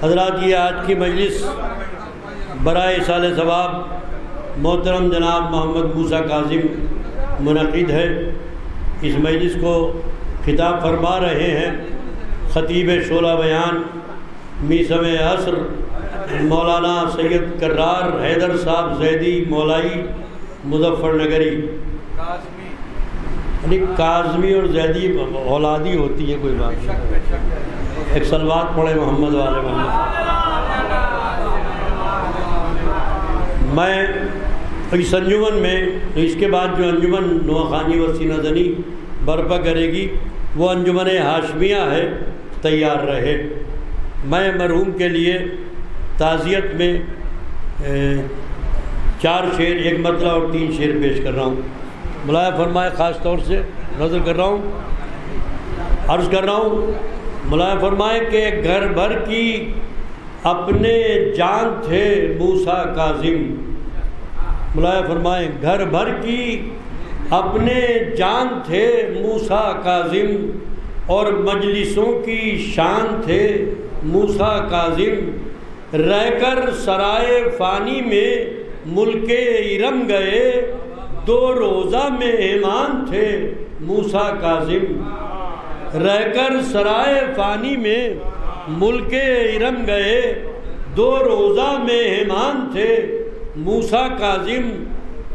حضرات، یہ آج کی مجلس برائے ایصال ثواب محترم جناب محمد موسیٰ کاظم منعقد ہے۔ اس مجلس کو خطاب فرما رہے ہیں خطیب شعلہ بیان میثم عصر مولانا سید کرار حیدر صاحب زیدی مولائی مظفر نگری۔ یعنی کاظمی اور زیدی اولادی ہوتی ہے، کوئی بات نہیں۔ ایک صلوات پڑھے محمد والے محمد۔ میں اس انجمن میں اس کے بعد جو انجمن نواخوانی و سینہ زنی برپا کرے گی وہ انجمن ہاشمیہ ہے، تیار رہے۔ میں مرحوم کے لیے تعزیت میں 4 شعر، 1 مطلع اور 3 شعر پیش کر رہا ہوں۔ ملاحظہ فرمائے، خاص طور سے نظر کر رہا ہوں، عرض کر رہا ہوں، ملاحظہ فرمائے کہ گھر بھر کی اپنے جان تھے موسیٰ کاظم۔ ملاحظہ فرمائے، گھر بھر کی اپنے جان تھے موسیٰ کاظم، اور مجلسوں کی شان تھے موسیٰ کاظم۔ رہ کر سرائے فانی میں ملک ارم گئے، 2 روزہ مہمان تھے موسیٰ کاظم۔ رہ کر سرائے فانی میں ملک ارم گئے، 2 روزہ مہمان تھے موسیٰ کاظم۔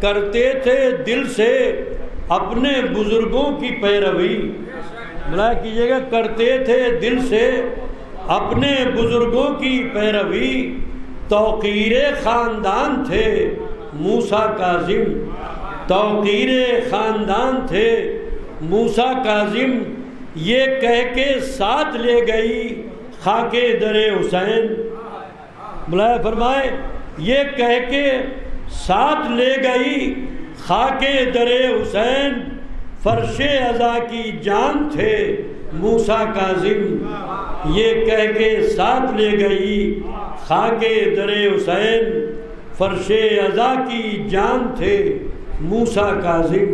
کرتے تھے دل سے اپنے بزرگوں کی پیروی۔ ملاحظہ کیجیے گا، کرتے تھے دل سے اپنے بزرگوں کی پیروی۔ توقیر خاندان تھے موسیٰ کاظم، توقیر خاندان تھے موسیٰ کاظم۔ یہ کہہ کے ساتھ لے گئی خاک در حسین۔ ملاحظہ فرمائے، یہ کہہ کے ساتھ لے گئی خاک در حسین۔ فرش عزا کی جان تھے موسیٰ کاظم۔ یہ کہہ کے ساتھ لے گئی خاک در حسین۔ فرش عزا کی جان تھے موسیٰ کاظم۔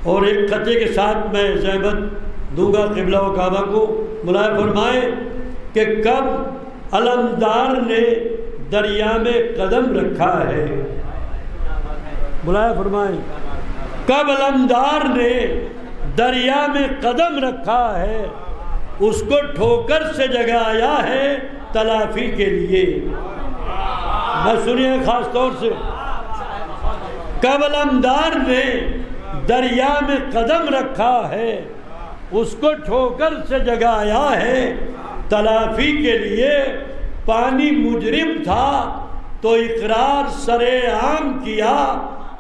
اور ایک خطے کے ساتھ میں زحمت دوں گا قبلہ و کعبہ کو۔ ملاحظہ فرمائے کہ کب علمدار نے دریا میں قدم رکھا ہے۔ ملاحظہ فرمائے، کب علمدار نے دریا میں قدم رکھا ہے، اس کو ٹھوکر سے جگایا ہے تلافی کے لیے۔ میں سنیے خاص طور سے، کب علمدار نے دریا میں قدم رکھا ہے، اس کو ٹھوکر سے جگایا ہے تلافی کے لیے۔ پانی مجرم تھا تو اقرار سرے عام کیا،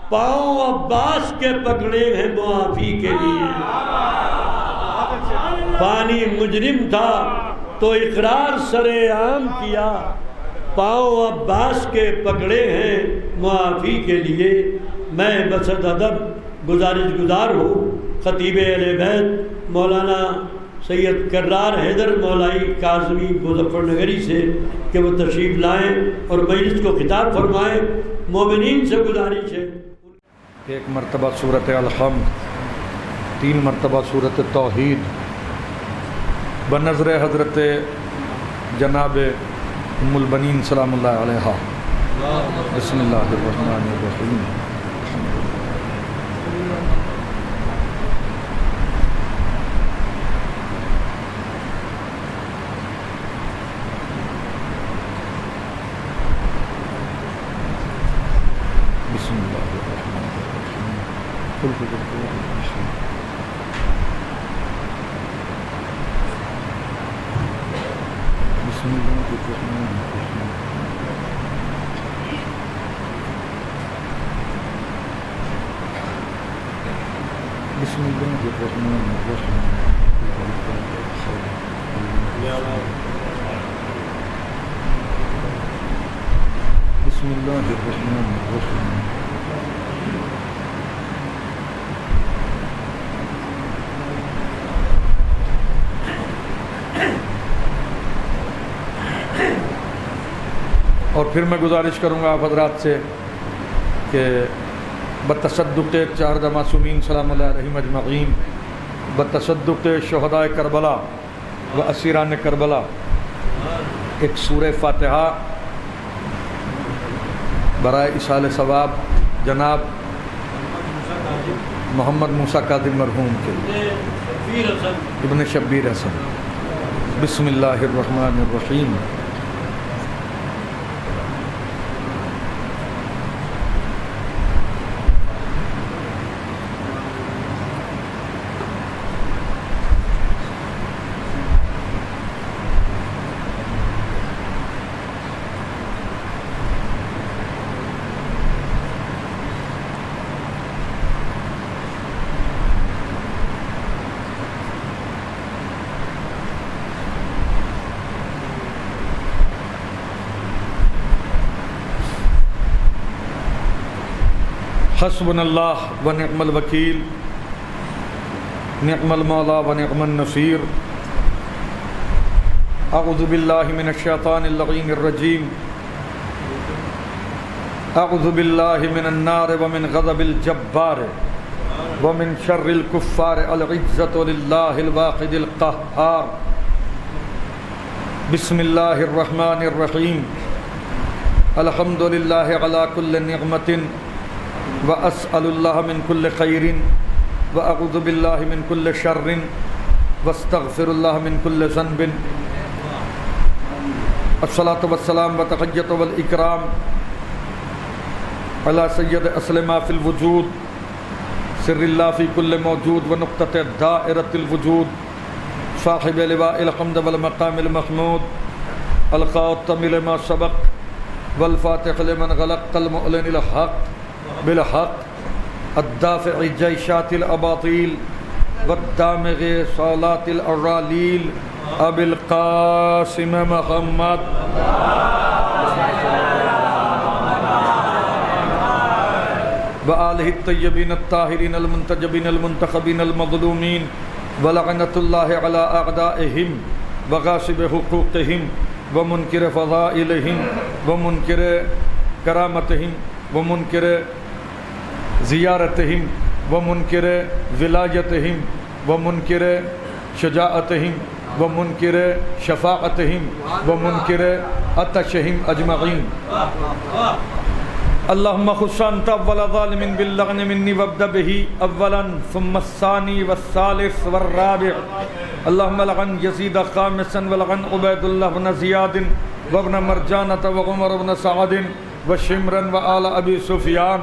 پاؤں عباس کے پکڑے ہیں معافی کے لیے۔ پانی مجرم تھا تو اقرار سرے عام کیا، پاؤں عباس کے پکڑے ہیں معافی کے لیے۔ میں بسط ادب گزارش گزار ہوں خطیب اہل بیت مولانا سید کرار حیدر مولائی کاظمی مظفر نگری سے کہ وہ تشریف لائیں اور مجلس کو خطاب فرمائیں۔ مومنین سے گزارش ہے، 1 مرتبہ سورۃ الحمد، 3 مرتبہ سورۃ توحید بنظر حضرت جناب ام البنین سلام اللہ علیہا۔ بسم اللہ الرحمن الرحیم۔ بسم اللہ الرحمن الرحیم۔ اور پھر میں گزارش کروں گا آپ حضرات سے کہ بتصدق 4 معصومین سلام اللہ علیہم اجمعین، بتصدق شہداء کربلا و اسیران کربلا، ایک سورہ فاتحہ برائے ایصال ثواب جناب محمد موسیٰ کاظم مرحوم کے لیے، ابن شبیر حسن۔ بسم اللہ الرحمن الرحیم۔ حسبنا اللہ و نعم الوکیل، نعم المولا و نعم النصیر۔ اعوذ باللہ من الشیطان اللعین الرجیم، اعوذ باللہ من النار ومن غضب الجبار ومن شر الکفار، العزة للہ الواحد القہار۔ بسم اللہ الرحمن الرحیم، الحمد للہ علی کل نعمت وأسأل الله من كل خير وأعوذ بالله من كل شر واستغفر الله من كل ذنب۔ الصلاة والسلام والتحية والإكرام على سيد أصل ما في الوجود، سر الله في كل موجود ونقطة دائرة الوجود، صاحب لواء الحمد والمقام المحمود، الخاتم لما سبق والفاتح لمن غلق، المعلن الحق بالحق، الدافع جيشات الأباطيل والدامغ صالات الأرالیل، أبي القاسم محمد وآلہ الطیبین الطاہرین المنتجبین المنتخبین المظلومین، ولعنة الله على أعدائهم وغاصب حقوقهم ومنکر فضائلهم ومنکر کرامتهم ومنکر زیارتہم ومنکر ولایتہم ومنکر شجاعتہم ومنکر شفاعتہم ومنکر عطشہم اجمعین۔ اللہم خص انت اول ظالم باللعن منی وابدأ به اولا ثم الثانی والثالث والرابع۔ اللہم لعن یزید خامسا ولعن عبید اللہ بن زیاد وابن مرجانة وعمر بن سعد وشمرن وآل ابی سفیان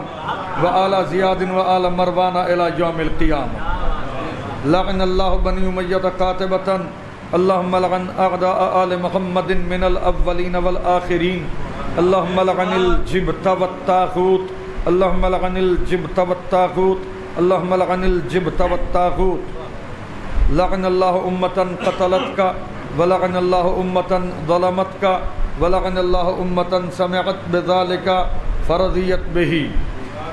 وآل زیاد وآل مروان الى یوم القیامہ۔ لعن اللہ بنی امیہ قاتبتا، اللہم لعن اعداء آل محمد من الاولین والآخرین، اللہم لعن الجبت والطاغوت، اللہم لعن الجبت والطاغوت، اللہم لعن الجبت والطاغوت۔ لعن اللہ امتا قتلتک ولعن اللہ امتا ظلمتک ولعن اللہ امتا سمعت بذالک فرضیت به۔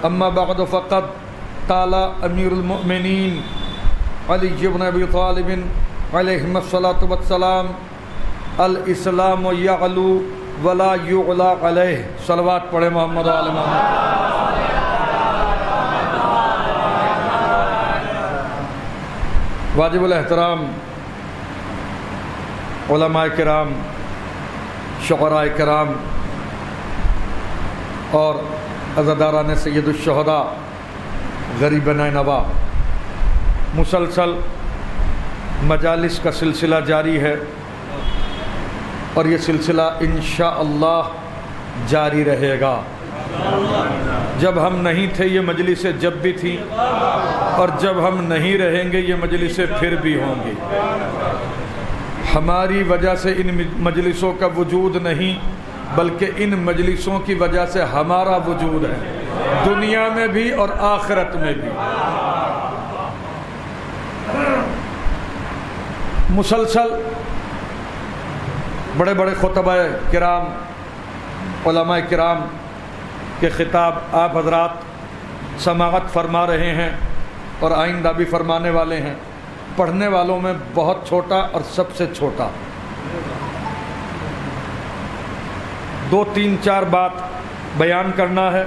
اما بعد فقد قال امیر المؤمنین علی بن ابی طالب علیہ الصلاۃ والسلام، الاسلام یعلو ولا یعلی علیہ۔ صلوات پڑھے محمد و آل محمد۔ واجب الاحترام علماء کرام، شعراء کرام اور عزاداران سید الشہداء، غریبان نوا، مسلسل مجالس کا سلسلہ جاری ہے اور یہ سلسلہ انشاءاللہ جاری رہے گا۔ جب ہم نہیں تھے یہ مجلسیں جب بھی تھیں، اور جب ہم نہیں رہیں گے یہ مجلسیں پھر بھی ہوں گی۔ ہماری وجہ سے ان مجلسوں کا وجود نہیں، بلکہ ان مجلسوں کی وجہ سے ہمارا وجود ہے، دنیا میں بھی اور آخرت میں بھی۔ مسلسل بڑے بڑے خطبہ کرام، علماء کرام کے خطاب آپ حضرات سماعت فرما رہے ہیں اور آئندہ بھی فرمانے والے ہیں۔ پڑھنے والوں میں بہت چھوٹا اور سب سے چھوٹا، 2 3 4 بات بیان کرنا ہے۔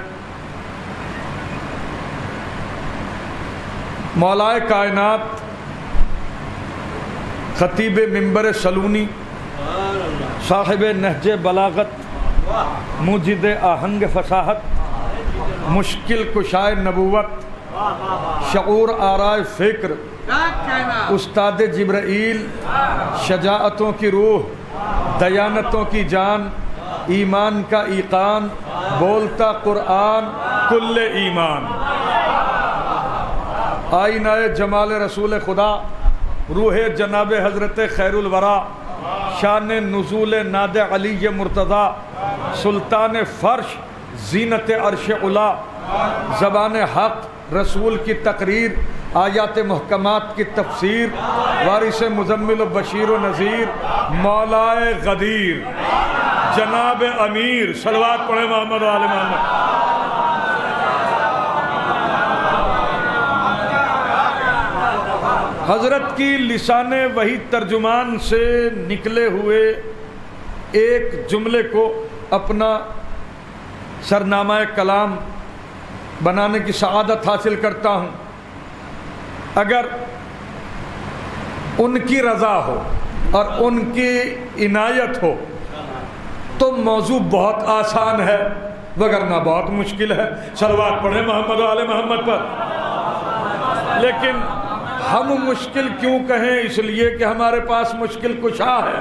مولائے کائنات خطیب منبر سلونی صاحب نہج بلاغت، موجد آہنگ فصاحت، مشکل کشائے نبوت، شعور آرائے فکر، استاد جبرائیل، شجاعتوں کی روح، دیانتوں کی جان، ایمان کا ایقان، بولتا قرآن کل ایمان، آئینہ جمال رسول خدا، روح جناب حضرت خیر الورا، شان نزول ناد علی مرتضی، سلطان فرش، زینت عرش علا، زبان حق، رسول کی تقریر، آیات محکمات کی تفسیر، وارث مزمل و بشیر و نذیر، مولائے غدیر، جناب امیر، صلوات پڑھیں محمد و آل محمد۔ حضرت کی لسان وحی ترجمان سے نکلے ہوئے ایک جملے کو اپنا سرنامہ کلام بنانے کی سعادت حاصل کرتا ہوں۔ اگر ان کی رضا ہو اور ان کی عنایت ہو تو موضوع بہت آسان ہے، وگرنہ بہت مشکل ہے۔ صلوات پڑھیں محمد و آل محمد پر۔ لیکن ہم مشکل کیوں کہیں؟ اس لیے کہ ہمارے پاس مشکل کشا ہے۔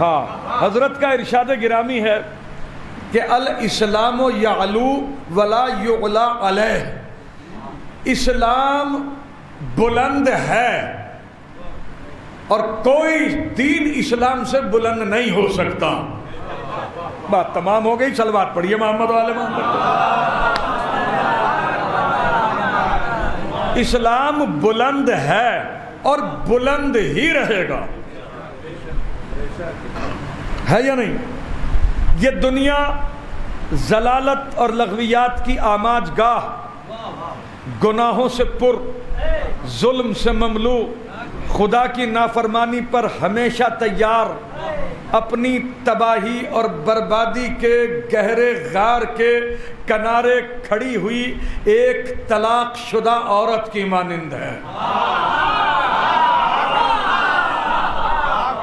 ہاں، حضرت کا ارشاد گرامی ہے کہ الاسلام یعلو ولا یعلا علیہ، اسلام بلند ہے اور کوئی دین اسلام سے بلند نہیں ہو سکتا۔ بات تمام ہو گئی، صلوات پڑھیے محمد و آل محمد۔ اسلام بلند ہے اور بلند ہی رہے گا، ہے یا نہیں؟ یہ دنیا ضلالت اور لغویات کی آماج گاہ، گناہوں سے پر، ظلم سے مملو، خدا کی نافرمانی پر ہمیشہ تیار، اپنی تباہی اور بربادی کے گہرے غار کے کنارے کھڑی ہوئی ایک طلاق شدہ عورت کی مانند ہے۔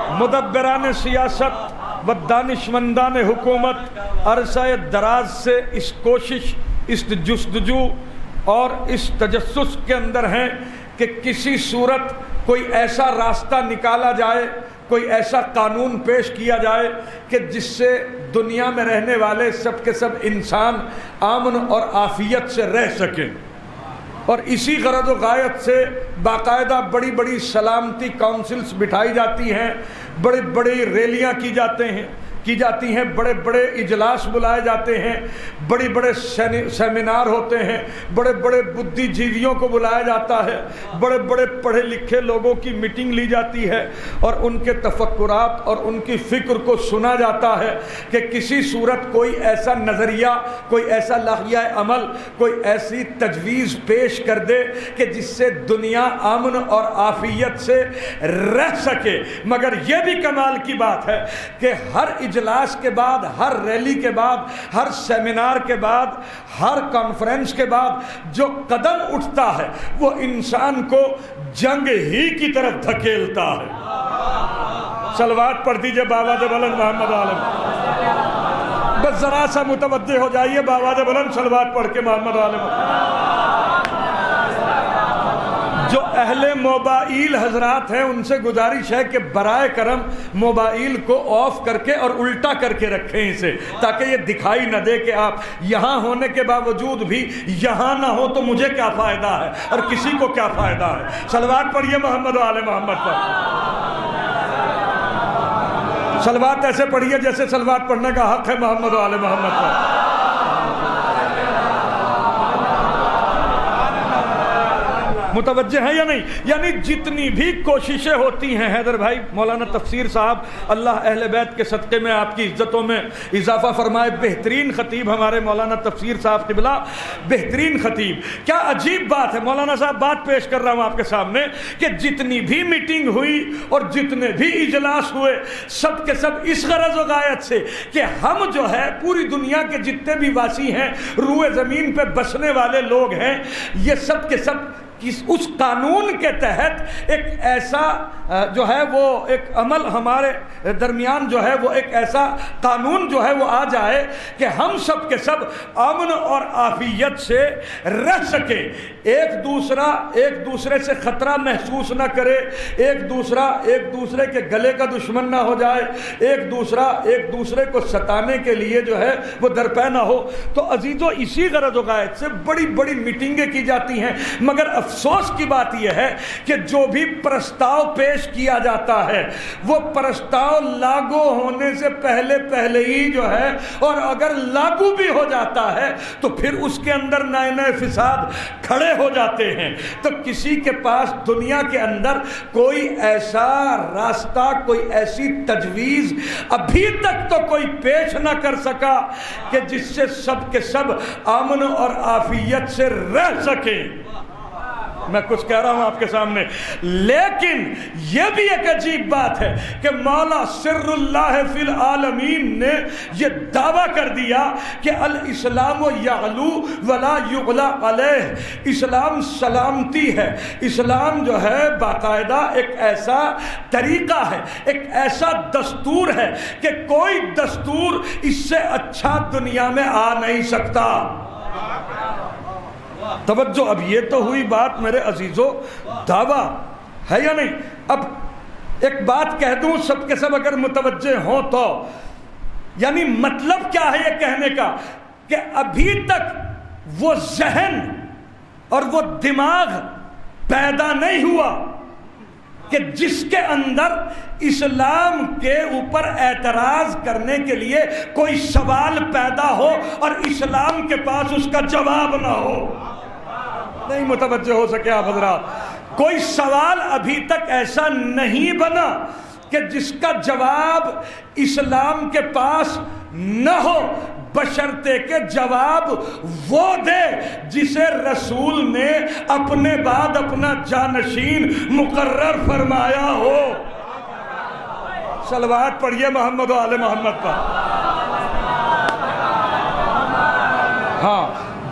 مدبران سیاست و دانشمندان حکومت عرصہ دراز سے اس کوشش، اس جستجو اور اس تجسس کے اندر ہیں کہ کسی صورت کوئی ایسا راستہ نکالا جائے، کوئی ایسا قانون پیش کیا جائے کہ جس سے دنیا میں رہنے والے سب کے سب انسان امن اور عافیت سے رہ سکیں۔ اور اسی غرض و غایت سے باقاعدہ بڑی بڑی سلامتی کونسلز بٹھائی جاتی ہیں، بڑی بڑی ریلیاں کی جاتی ہیں، بڑے بڑے اجلاس بلائے جاتے ہیں، بڑے بڑے سیمینار ہوتے ہیں، بڑے بڑے بدھی جیویوں کو بلایا جاتا ہے، بڑے بڑے پڑھے لکھے لوگوں کی میٹنگ لی جاتی ہے اور ان کے تفکرات اور ان کی فکر کو سنا جاتا ہے کہ کسی صورت کوئی ایسا نظریہ، کوئی ایسا لائحہ عمل، کوئی ایسی تجویز پیش کر دے کہ جس سے دنیا امن اور عافیت سے رہ سکے۔ مگر یہ بھی کمال کی بات ہے کہ ہر اجلاس کے بعد، ہر ریلی کے بعد، ہر سیمینار کے بعد، ہر کانفرنس کے بعد جو قدم اٹھتا ہے وہ انسان کو جنگ ہی کی طرف دھکیلتا ہے۔ صلوات پڑھ دیجئے بآواز بلند محمد عالم۔ بس ذرا سا متوجہ ہو جائیے بآواز بلند صلوات پڑھ کے محمد عالم۔ جو اہل موبائل حضرات ہیں ان سے گزارش ہے کہ برائے کرم موبائل کو آف کر کے اور الٹا کر کے رکھیں اسے، تاکہ یہ دکھائی نہ دے کہ آپ یہاں ہونے کے باوجود بھی یہاں نہ ہو تو مجھے کیا فائدہ ہے اور کسی کو کیا فائدہ ہے۔ صلوات پڑھیے محمد و آل محمد پر۔ صلوات ایسے پڑھیے جیسے صلوات پڑھنے کا حق ہے محمد و آل محمد پر۔ متوجہ ہیں یا نہیں؟ یعنی جتنی بھی کوششیں ہوتی ہیں حیدر بھائی، مولانا تفسیر صاحب اللہ اہل بیت کے صدقے میں آپ کی عزتوں میں اضافہ فرمائے، بہترین خطیب ہمارے مولانا تفسیر صاحب قبلہ، بہترین خطیب۔ کیا عجیب بات ہے مولانا صاحب، بات پیش کر رہا ہوں آپ کے سامنے کہ جتنی بھی میٹنگ ہوئی اور جتنے بھی اجلاس ہوئے، سب کے سب اس غرض و غایت سے کہ ہم جو ہے پوری دنیا کے جتنے بھی واسی ہیں، روئے زمین پہ بسنے والے لوگ ہیں، یہ سب کے سب اس قانون کے تحت ایک ایسا جو ہے وہ ایک عمل ہمارے درمیان جو ہے وہ ایک ایسا قانون جو ہے وہ آ جائے کہ ہم سب کے سب امن اور عافیت سے رہ سکے، ایک دوسرے سے خطرہ محسوس نہ کرے، ایک دوسرے کے گلے کا دشمن نہ ہو جائے، ایک دوسرے کو ستانے کے لیے جو ہے وہ درپے نہ ہو۔ تو عزیزو اسی غرض و غایت سے بڑی بڑی میٹنگیں کی جاتی ہیں، مگر افسوس کی بات یہ ہے کہ جو بھی پرستاؤ پیش کیا جاتا ہے وہ پرستاؤ لاگو ہونے سے پہلے ہی جو ہے، اور اگر لاگو بھی ہو جاتا ہے تو پھر اس کے اندر نئے فساد کھڑے ہو جاتے ہیں۔ تو کسی کے پاس دنیا کے اندر کوئی ایسا راستہ، کوئی ایسی تجویز ابھی تک تو کوئی پیش نہ کر سکا کہ جس سے سب کے سب امن اور عافیت سے رہ سکیں۔ میں کچھ کہہ رہا ہوں آپ کے سامنے، لیکن یہ بھی ایک عجیب بات ہے کہ مولا سر اللہ فی العالمین نے یہ دعویٰ کر دیا کہ الاسلام یعلو ولا یغلا علیہ، اسلام سلامتی ہے، اسلام جو ہے باقاعدہ ایک ایسا طریقہ ہے، ایک ایسا دستور ہے کہ کوئی دستور اس سے اچھا دنیا میں آ نہیں سکتا۔ توجہ، اب یہ تو ہوئی بات میرے عزیزو، دعویٰ ہے یا نہیں؟ اب ایک بات کہہ دوں سب کے سب اگر متوجہ ہوں تو، یعنی مطلب کیا ہے یہ کہنے کا کہ ابھی تک وہ ذہن اور وہ دماغ پیدا نہیں ہوا کہ جس کے اندر اسلام کے اوپر اعتراض کرنے کے لیے کوئی سوال پیدا ہو اور اسلام کے پاس اس کا جواب نہ ہو۔ نہیں متوجہ ہو سکے آپ حضرات، کوئی سوال ابھی تک ایسا نہیں بنا کہ جس کا جواب اسلام کے پاس نہ ہو، بشرطے کہ جواب وہ دے جسے رسول نے اپنے بعد اپنا جانشین مقرر فرمایا ہو۔ صلوات پڑھیے محمد و آل محمد پر۔ ہاں،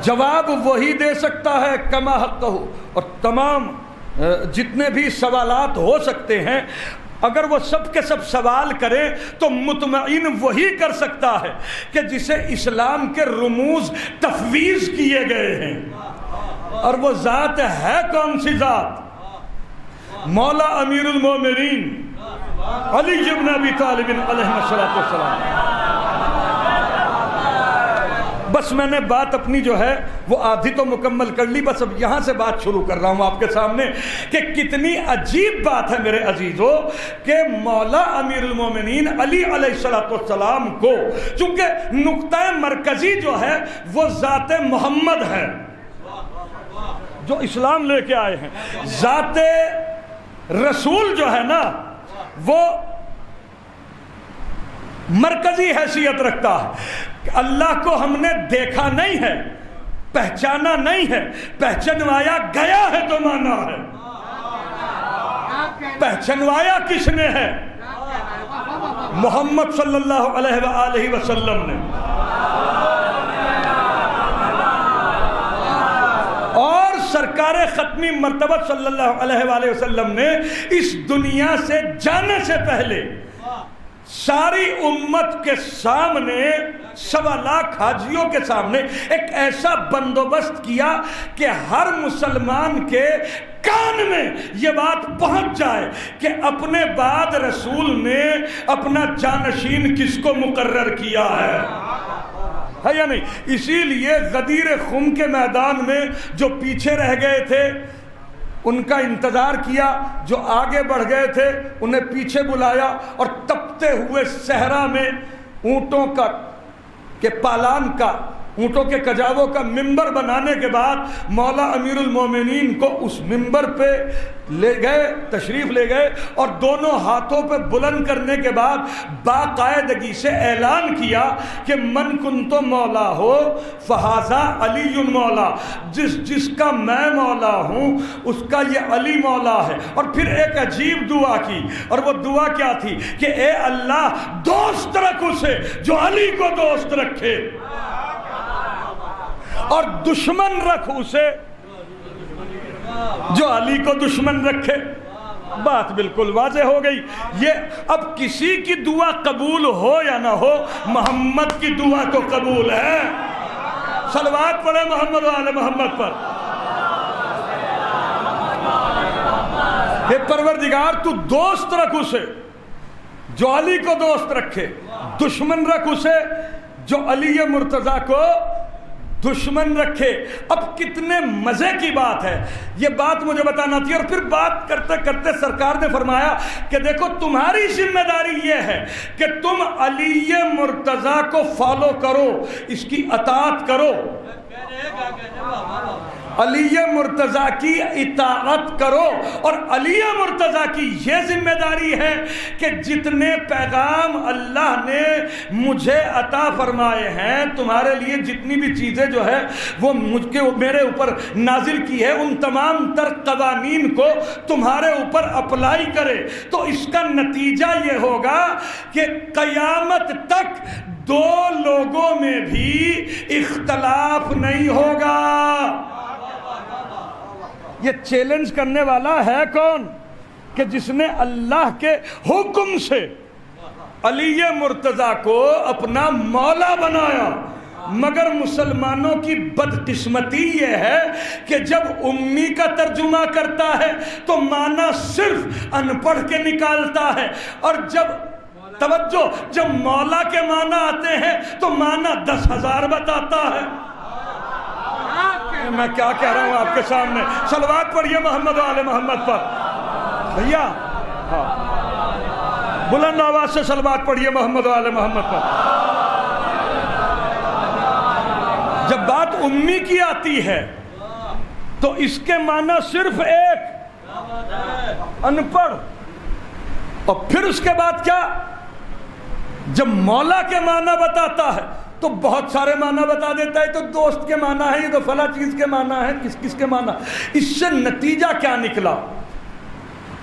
جواب وہی دے سکتا ہے کما حقہ، اور تمام جتنے بھی سوالات ہو سکتے ہیں اگر وہ سب کے سب سوال کریں تو مطمئن وہی کر سکتا ہے کہ جسے اسلام کے رموز تفویض کیے گئے ہیں، اور وہ ذات ہے کون سی ذات؟ مولا امیر المومنین علی بن ابی طالب علیہ السلام۔ بس میں نے بات اپنی جو ہے وہ آدھی تو مکمل کر لی، بس اب یہاں سے بات شروع کر رہا ہوں آپ کے سامنے کہ کتنی عجیب بات ہے میرے عزیزو کہ مولا امیر المومنین علی علیہ السلام کو چونکہ نقطہ مرکزی جو ہے وہ ذات محمد ہے جو اسلام لے کے آئے ہیں، ذات رسول جو ہے نا وہ مرکزی حیثیت رکھتا ہے۔ اللہ کو ہم نے دیکھا نہیں ہے، پہچانا نہیں ہے، پہچنوایا گیا ہے تو مانا ہے۔ پہچنوایا کس نے ہے؟ محمد صلی اللہ علیہ وآلہ وسلم نے، اور سرکار ختمی مرتبہ صلی اللہ علیہ وآلہ وسلم نے اس دنیا سے جانے سے پہلے ساری امت کے سامنے، 1.25 لاکھ حاجیوں کے سامنے ایک ایسا بندوبست کیا کہ ہر مسلمان کے کان میں یہ بات پہنچ جائے کہ اپنے بعد رسول نے اپنا جانشین کس کو مقرر کیا ہے یا نہیں؟ اسی لیے غدیر خم کے میدان میں جو پیچھے رہ گئے تھے ان کا انتظار کیا، جو آگے بڑھ گئے تھے انہیں پیچھے بلایا، اور تپتے ہوئے صحرا میں اونٹوں کے پالان کا، اونٹوں کے کجاووں کا ممبر بنانے کے بعد مولا امیر المومنین کو اس ممبر پہ لے گئے، تشریف لے گئے، اور دونوں ہاتھوں پہ بلند کرنے کے بعد باقاعدگی سے اعلان کیا کہ من کنتو مولا ہو فہذا علی مولا، جس کا میں مولا ہوں اس کا یہ علی مولا ہے۔ اور پھر ایک عجیب دعا کی، اور وہ دعا کیا تھی کہ اے اللہ دوست رکھ اسے جو علی کو دوست رکھے، اور دشمن رکھ اسے جو علی کو دشمن رکھے. بات بالکل واضح ہو گئی. یہ اب کسی کی دعا قبول ہو یا نہ ہو، محمد کی دعا تو قبول ہے. صلوات پڑھے محمد و آل محمد پر. اے پروردگار تو دوست رکھ اسے جو علی کو دوست رکھے، دشمن رکھ اسے جو علی مرتضیٰ کو دشمن رکھے. اب کتنے مزے کی بات ہے. یہ بات مجھے بتانا تھی. اور پھر بات کرتے کرتے سرکار نے فرمایا کہ دیکھو تمہاری ذمہ داری یہ ہے کہ تم علی مرتضیٰ کو فالو کرو، اس کی اطاعت کرو، علی مرتضیٰ کی اطاعت کرو. اور علی مرتضیٰ کی یہ ذمہ داری ہے کہ جتنے پیغام اللہ نے مجھے عطا فرمائے ہیں، تمہارے لیے جتنی بھی چیزیں جو ہے وہ میرے اوپر نازل کی ہے، ان تمام تر قوانین کو تمہارے اوپر اپلائی کرے. تو اس کا نتیجہ یہ ہوگا کہ قیامت تک دو لوگوں میں بھی اختلاف نہیں ہوگا. یہ چیلنج کرنے والا ہے کون؟ کہ جس نے اللہ کے حکم سے علی مرتضیٰ کو اپنا مولا بنایا. مگر مسلمانوں کی بدقسمتی یہ ہے کہ جب امی کا ترجمہ کرتا ہے تو معنی صرف ان پڑھ کے نکالتا ہے، اور جب مولا کے معنی آتے ہیں تو معنی 10,000 بتاتا ہے. میں کیا کہہ رہا ہوں آپ کے سامنے. صلوات پڑھیے محمد و آل محمد پر. بھیا بلند آواز سے صلوات پڑھیے محمد و آل محمد پر. جب بات امی کی آتی ہے تو اس کے معنی صرف ایک، ان پڑھ. اور پھر اس کے بعد کیا؟ جب مولا کے معنی بتاتا ہے تو بہت سارے معنی بتا دیتا ہے. تو دوست کے معنی ہے، یہ تو فلاں چیز کے معنی ہے، کس کے معنی. اس سے نتیجہ کیا نکلا؟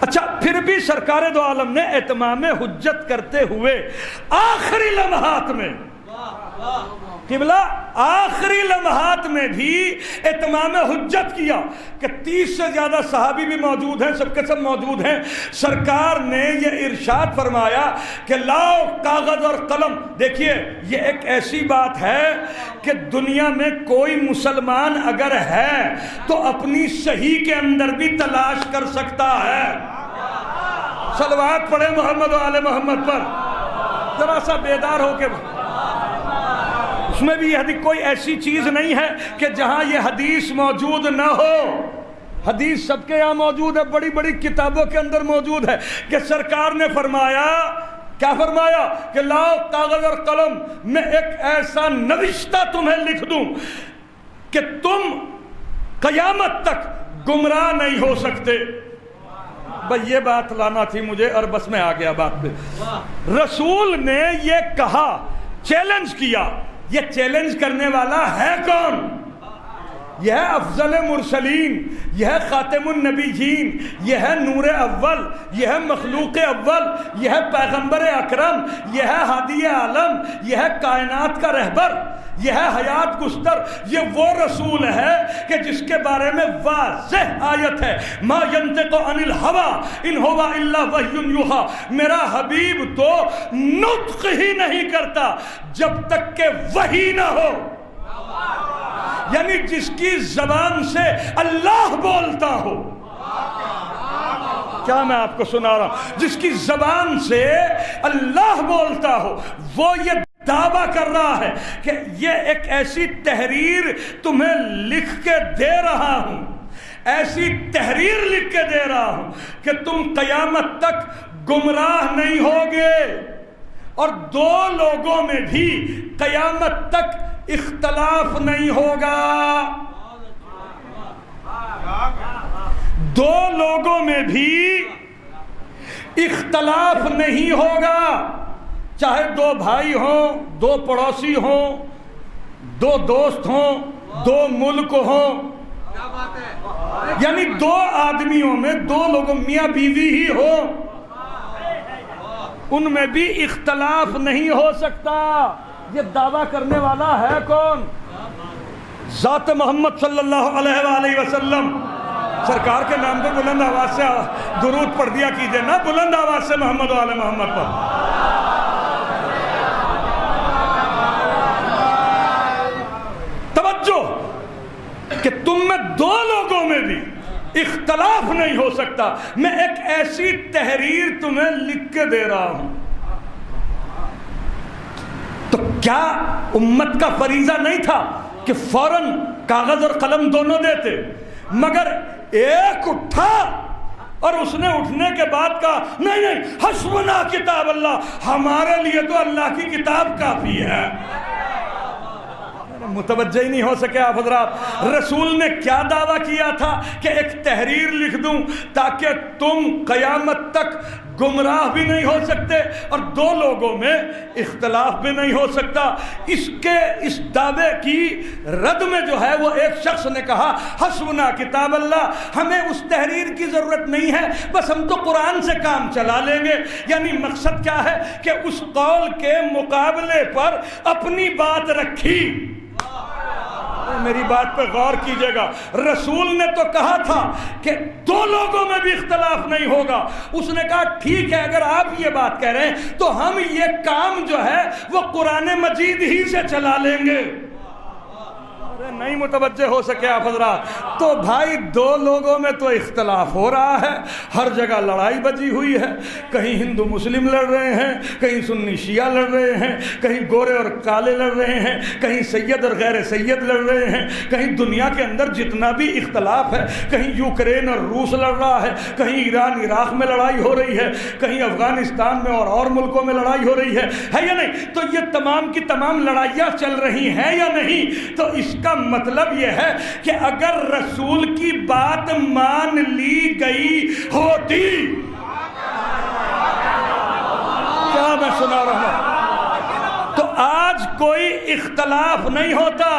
اچھا پھر بھی سرکار دو عالم نے اتمام حجت کرتے ہوئے آخری لمحات میں، قبلہ آخری لمحات میں بھی اتمام حجت کیا کہ 30 سے زیادہ صحابی بھی موجود ہیں، سب کے سب موجود ہیں. سرکار نے یہ ارشاد فرمایا کہ لاؤ کاغذ اور قلم. دیکھیے یہ ایک ایسی بات ہے کہ دنیا میں کوئی مسلمان اگر ہے تو اپنی صحیح کے اندر بھی تلاش کر سکتا ہے. صلوات پڑھے محمد و آل محمد پر. ذرا سا بیدار ہو کے، اس میں بھی یہ کوئی ایسی چیز نہیں ہے کہ جہاں یہ حدیث موجود نہ ہو. حدیث سب کے یہاں موجود ہے، بڑی بڑی کتابوں کے اندر موجود ہے کہ سرکار نے فرمایا، کیا فرمایا؟ کہ لاؤ کاغذ اور قلم، میں ایک ایسا نوشتہ تمہیں لکھ دوں کہ تم قیامت تک گمراہ نہیں ہو سکتے. بھئی یہ بات لانا تھی مجھے اور بس میں آ گیا بات پہ. رسول نے یہ کہا، چیلنج کیا. یہ چیلنج کرنے والا ہے کون؟ یہ ہے افضل مرسلین، یہ ہے خاتم النبیین، یہ ہے نور اول، یہ ہے مخلوق اول، یہ ہے پیغمبر اکرم، یہ ہے ہادی عالم، یہ ہے کائنات کا رہبر، یہ ہے حیات گستر. یہ وہ رسول ہے کہ جس کے بارے میں واضح آیت ہے، ما ینطق عن الہوی ان ہوا الا وحی یوحی. میرا حبیب تو نطق ہی نہیں کرتا جب تک کہ وحی نہ ہو. یعنی جس کی زبان سے اللہ بولتا ہو. کیا میں آپ کو سنا رہا ہوں؟ جس کی زبان سے اللہ بولتا ہو وہ یہ دعویٰ کر رہا ہے کہ یہ ایک ایسی تحریر تمہیں لکھ کے دے رہا ہوں، ایسی تحریر لکھ کے دے رہا ہوں کہ تم قیامت تک گمراہ نہیں ہوگے. اور دو لوگوں میں بھی قیامت تک اختلاف نہیں ہوگا. دو لوگوں میں بھی اختلاف نہیں ہوگا، چاہے دو بھائی ہوں، دو پڑوسی ہوں، دو دوست ہوں، دو ملک ہوں. یعنی دو آدمیوں میں، دو لوگوں، میاں بیوی ہی ہو، ان میں بھی اختلاف نہیں ہو سکتا. یہ دعویٰ کرنے والا ہے کون؟ ذات محمد صلی اللہ علیہ وآلہ وسلم. سرکار کے نام پر بلند آواز سے درود پڑھ دیا کیجئے نا، بلند آواز سے محمد و آل محمد پر. توجہ کہ تم میں دو لوگوں میں بھی اختلاف نہیں ہو سکتا. میں ایک ایسی تحریر تمہیں لکھ کے دے رہا ہوں، تو کیا امت کا فریضہ نہیں تھا کہ فوراً کاغذ اور قلم دونوں دیتے؟ مگر ایک اٹھا اور اس نے اٹھنے کے بعد کہا نہیں نہیں حسبنا کتاب اللہ، ہمارے لیے تو اللہ کی کتاب کافی ہے. متوجہ ہی نہیں ہو سکے آپ حضرات. رسول نے کیا دعویٰ کیا تھا کہ ایک تحریر لکھ دوں تاکہ تم قیامت تک گمراہ بھی نہیں ہو سکتے اور دو لوگوں میں اختلاف بھی نہیں ہو سکتا. اس دعوے کی رد میں جو ہے وہ ایک شخص نے کہا حسبنا کتاب اللہ، ہمیں اس تحریر کی ضرورت نہیں ہے، بس ہم تو قرآن سے کام چلا لیں گے. یعنی مقصد کیا ہے کہ اس قول کے مقابلے پر اپنی بات رکھی. میری بات پہ غور کیجئے گا. رسول نے تو کہا تھا کہ دو لوگوں میں بھی اختلاف نہیں ہوگا. اس نے کہا ٹھیک ہے اگر آپ یہ بات کہہ رہے ہیں تو ہم یہ کام جو ہے وہ قرآن مجید ہی سے چلا لیں گے. نہیں متوجہ ہو سکے آپ حضرات. تو بھائی دو لوگوں میں تو اختلاف ہو رہا ہے، ہر جگہ لڑائی بجی ہوئی ہے. کہیں ہندو مسلم لڑ رہے ہیں، کہیں سنی شیعہ لڑ رہے ہیں، کہیں گورے اور کالے لڑ رہے ہیں، کہیں سید اور غیر سید لڑ رہے ہیں، کہیں دنیا کے اندر جتنا بھی اختلاف ہے، کہیں یوکرین اور روس لڑ رہا ہے، کہیں ایران عراق میں لڑائی ہو رہی ہے، کہیں افغانستان میں اور ملکوں میں لڑائی ہو رہی ہے یا نہیں؟ تو یہ تمام کی تمام لڑائیاں چل رہی ہیں یا نہیں؟ تو اس کا مطلب یہ ہے کہ اگر رسول کی بات مان لی گئی ہوتی، کیا میں سنا رہا ہوں، تو آج کوئی اختلاف نہیں ہوتا.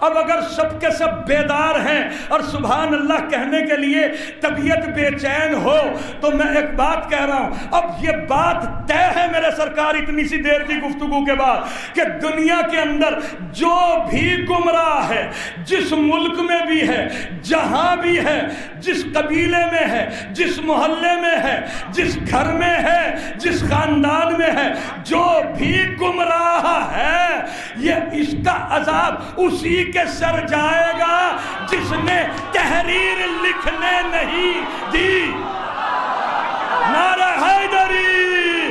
اب اگر سب کے سب بیدار ہیں اور سبحان اللہ کہنے کے لیے طبیعت بے چین ہو تو میں ایک بات کہہ رہا ہوں، اب یہ بات طے ہے میرے سرکار اتنی سی دیر کی گفتگو کے بعد کہ دنیا کے اندر جو بھی گمراہ ہے، جس ملک میں بھی ہے، جہاں بھی ہے، جس قبیلے میں ہے، جس محلے میں ہے، جس گھر میں ہے، جس خاندان میں ہے، جو بھی گمراہ ہے، یہ اس کا عذاب اسی کے سر جائے گا جس نے تحریر لکھنے نہیں دی. نعرہ حیدری.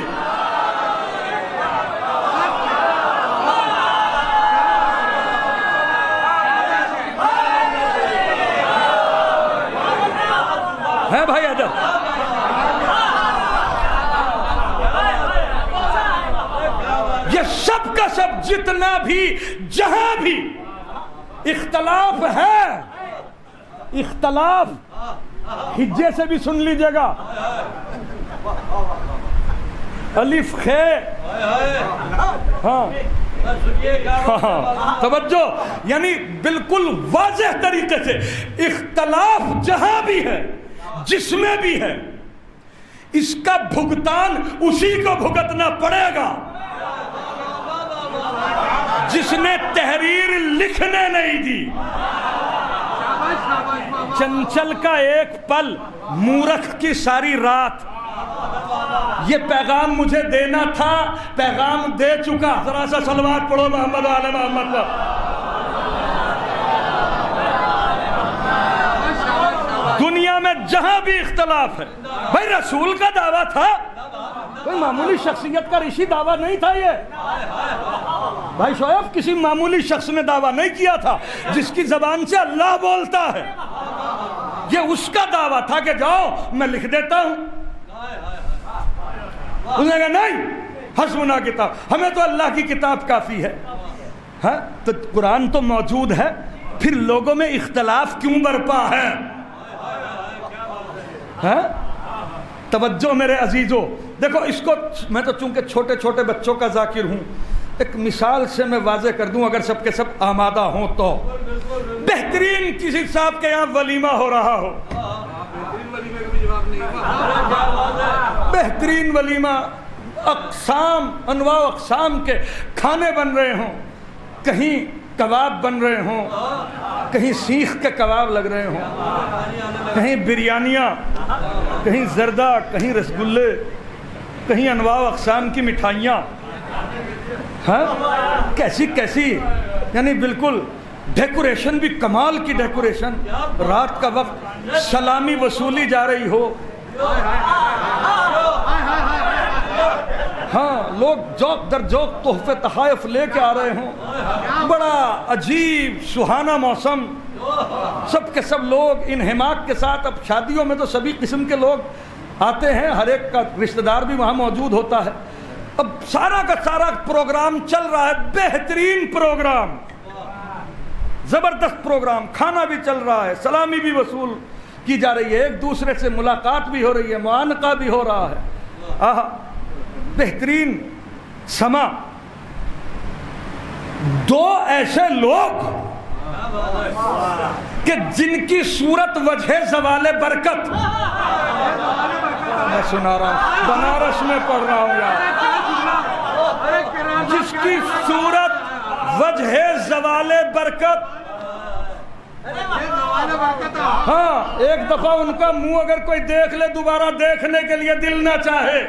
ہے بھائی ادب. یہ سب کا سب جتنا بھی جہاں بھی اختلاف ہے، اختلاف ہجے سے بھی سن لیجئے گا، الف خے، ہاں توجہ، یعنی بالکل واضح طریقے سے اختلاف جہاں بھی ہے، جس میں بھی ہے، اس کا بھگتان اسی کو بھگتنا پڑے گا جس نے تحریر لکھنے نہیں دی. چنچل کا ایک پل، مورخ کی ساری رات. یہ پیغام مجھے دینا تھا، پیغام دے چکا. ذرا سا صلوات پڑھو محمد و آل محمد پر. دنیا میں جہاں بھی اختلاف ہے، بھائی رسول کا دعویٰ تھا، کوئی معمولی شخصیت کا رشی دعویٰ نہیں تھا. یہ بھائی شعیب کسی معمولی شخص نے دعویٰ نہیں کیا تھا، جس کی زبان سے اللہ بولتا ہے. یہ اس کا دعویٰ تھا کہ جاؤ میں لکھ دیتا ہوں. انہوں نے کہا نہیں، حسبنا کتاب، ہمیں تو اللہ کی کتاب کافی ہے. ہاں تو قرآن تو موجود ہے، پھر لوگوں میں اختلاف کیوں برپا ہے؟ ہاں توجہ میرے عزیزو. دیکھو اس کو میں تو چونکہ چھوٹے چھوٹے بچوں کا ذاکر ہوں، ایک مثال سے میں واضح کر دوں اگر سب کے سب آمادہ ہوں تو. بہترین کسی صاحب کے یہاں ولیمہ ہو رہا ہو، بہترین ولیمہ، اقسام انواع اقسام کے کھانے بن رہے ہوں، کہیں کباب بن رہے ہوں، کہیں سیخ کے کباب لگ رہے ہوں، کہیں بریانیاں، کہیں زردہ، کہیں رسگلے، کہیں انواع و اقسام کی مٹھائیاں، ہاں کیسی کیسی، یعنی بالکل ڈیکوریشن بھی کمال کی ڈیکوریشن، رات کا وقت سلامی وصولی جا رہی ہو، ہاں لوگ جوق در جوق تحفے تحائف لے کے آ رہے ہوں، بڑا عجیب سہانا موسم، سب کے سب لوگ انہماک کے ساتھ، اب شادیوں میں تو سبھی قسم کے لوگ آتے ہیں، ہر ایک کا رشتہ دار بھی وہاں موجود ہوتا ہے، اب سارا کا سارا پروگرام چل رہا ہے، بہترین پروگرام، زبردست پروگرام، کھانا بھی چل رہا ہے، سلامی بھی وصول کی جا رہی ہے، ایک دوسرے سے ملاقات بھی ہو رہی ہے، معانقہ بھی ہو رہا ہے، آہا بہترین سما۔ دو ایسے لوگ کہ جن کی صورت وجہ زوال برکت، میں سنا رہا ہوں، بنارس میں پڑھ رہا ہوں یار، جس کی صورت وجہ زوال برکت، ہاں ایک دفعہ ان کا منہ اگر کوئی دیکھ لے دوبارہ دیکھنے کے لیے دل نہ چاہے،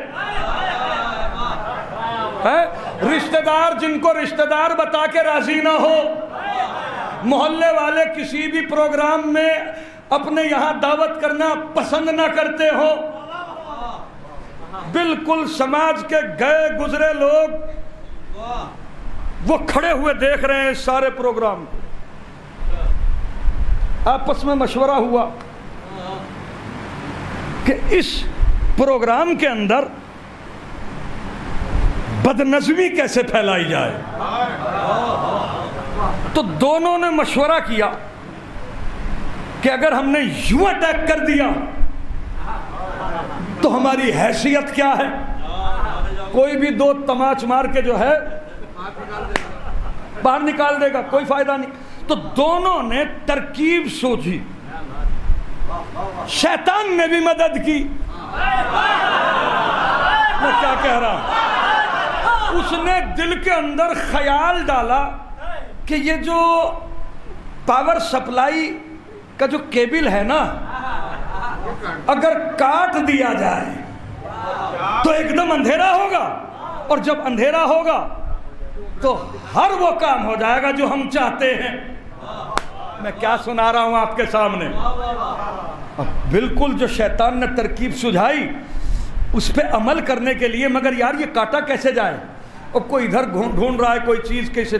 رشتہ دار جن کو رشتہ دار بتا کے راضی نہ ہو، محلے والے کسی بھی پروگرام میں اپنے یہاں دعوت کرنا پسند نہ کرتے ہو، بالکل سماج کے گئے گزرے لوگ وہ کھڑے ہوئے دیکھ رہے ہیں اس سارے پروگرام کو، آپس میں مشورہ ہوا کہ اس پروگرام کے اندر بدنظمی کیسے پھیلائی جائے، تو دونوں نے مشورہ کیا کہ اگر ہم نے یوں اٹیک کر دیا تو ہماری حیثیت کیا ہے، کوئی بھی دو تماچ مار کے جو ہے باہر نکال دے گا، کوئی فائدہ نہیں، تو دونوں نے ترکیب سوچی، شیطان نے بھی مدد کی، میں کیا کہہ رہا ہوں، اس نے دل کے اندر خیال ڈالا کہ یہ جو پاور سپلائی کا جو کیبل ہے نا، اگر کاٹ دیا جائے تو ایک دم اندھیرا ہوگا، اور جب اندھیرا ہوگا تو ہر وہ کام ہو جائے گا جو ہم چاہتے ہیں۔ میں کیا سنا رہا ہوں آپ کے سامنے، بالکل جو شیطان نے ترکیب سجھائی اس پہ عمل کرنے کے لیے، مگر یار یہ کاٹا کیسے جائے، اور کوئی ادھر ڈھونڈ رہا ہے کوئی چیز کیسے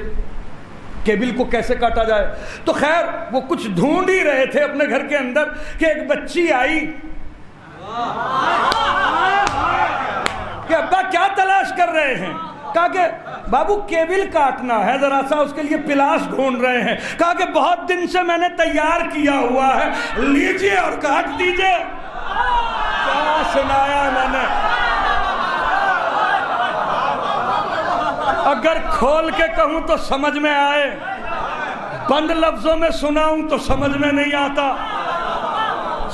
کیبل کو کیسے کاٹا جائے، تو خیر وہ کچھ ڈھونڈ ہی رہے تھے اپنے گھر کے اندر کہ ایک بچی آئی کہ ابا کیا تلاش کر رہے ہیں، کہا کہ بابو کیبل کاٹنا ہے، ذرا سا اس کے لیے پلاس ڈھونڈ رہے ہیں، کہا کہ بہت دن سے میں نے تیار کیا ہوا ہے، لیجئے اور کاٹ دیجئے۔ کیا سنایا میں نے، اگر کھول کے کہوں تو سمجھ میں آئے، بند لفظوں میں سناؤں تو سمجھ میں نہیں آتا۔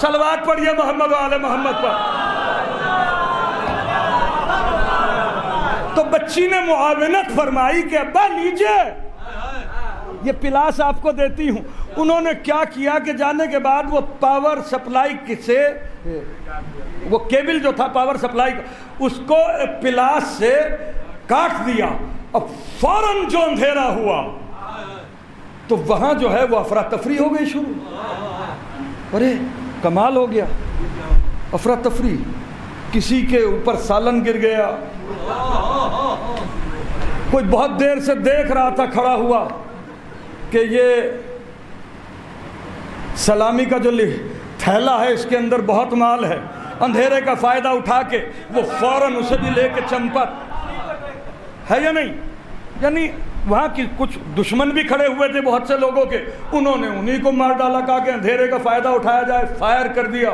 صلوات پڑھیے محمد و آل محمد پر۔ تو بچی نے معاونت فرمائی کہ ابا لیجئے، یہ پلاس آپ کو دیتی ہوں۔ انہوں نے کیا کیا کہ جانے کے بعد وہ پاور سپلائی سے، وہ کیبل جو تھا پاور سپلائی کا، اس کو پلاس سے کاٹ دیا، اب فوراً جو اندھیرا ہوا تو وہاں جو ہے وہ افراتفری ہو گئی شروع، ارے کمال ہو گیا، افراتفری، کسی کے اوپر سالن گر گیا، کوئی بہت دیر سے دیکھ رہا تھا کھڑا ہوا کہ یہ سلامی کا جو تھیلا ہے اس کے اندر بہت مال ہے، اندھیرے کا فائدہ اٹھا کے وہ فوراً اسے بھی لے کے چمپت ہے یا نہیں، یعنی وہاں کی کچھ دشمن بھی کھڑے ہوئے تھے بہت سے لوگوں کے، انہوں نے انہی کو مار ڈالا، کہا کہ اندھیرے کا فائدہ اٹھایا جائے، فائر کر دیا،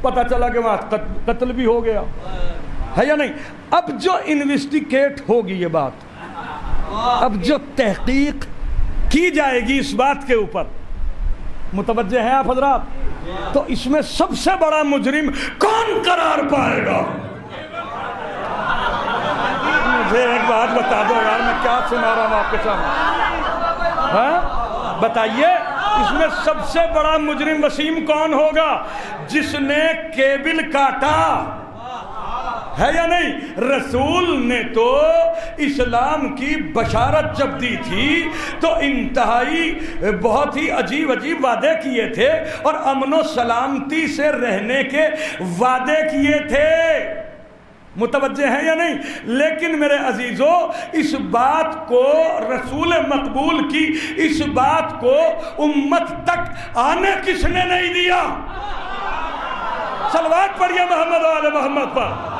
پتہ چلا کہ وہاں قتل بھی ہو گیا، ہے یا نہیں۔ اب جو انویسٹیگیٹ ہوگی یہ بات، اب جو تحقیق کی جائے گی اس بات کے اوپر، متوجہ ہیں آپ حضرات، تو اس میں سب سے بڑا مجرم کون قرار پائے گا؟ مجھے ایک بات بتا دو یار، میں کیا سنا رہا ہوں آپ کے سامنے، ہاں بتائیے اس میں سب سے بڑا مجرم وسیم کون ہوگا؟ جس نے کیبل کاٹا ہے یا نہیں؟ رسول نے تو اسلام کی بشارت جب دی تھی تو انتہائی بہت ہی عجیب عجیب وعدے کیے تھے اور امن و سلامتی سے رہنے کے وعدے کیے تھے، متوجہ ہیں یا نہیں؟ لیکن میرے عزیزو اس بات کو رسول مقبول کی اس بات کو امت تک آنے کس نے نہیں دیا؟ صلوات پڑھیے محمد و آل محمد پر۔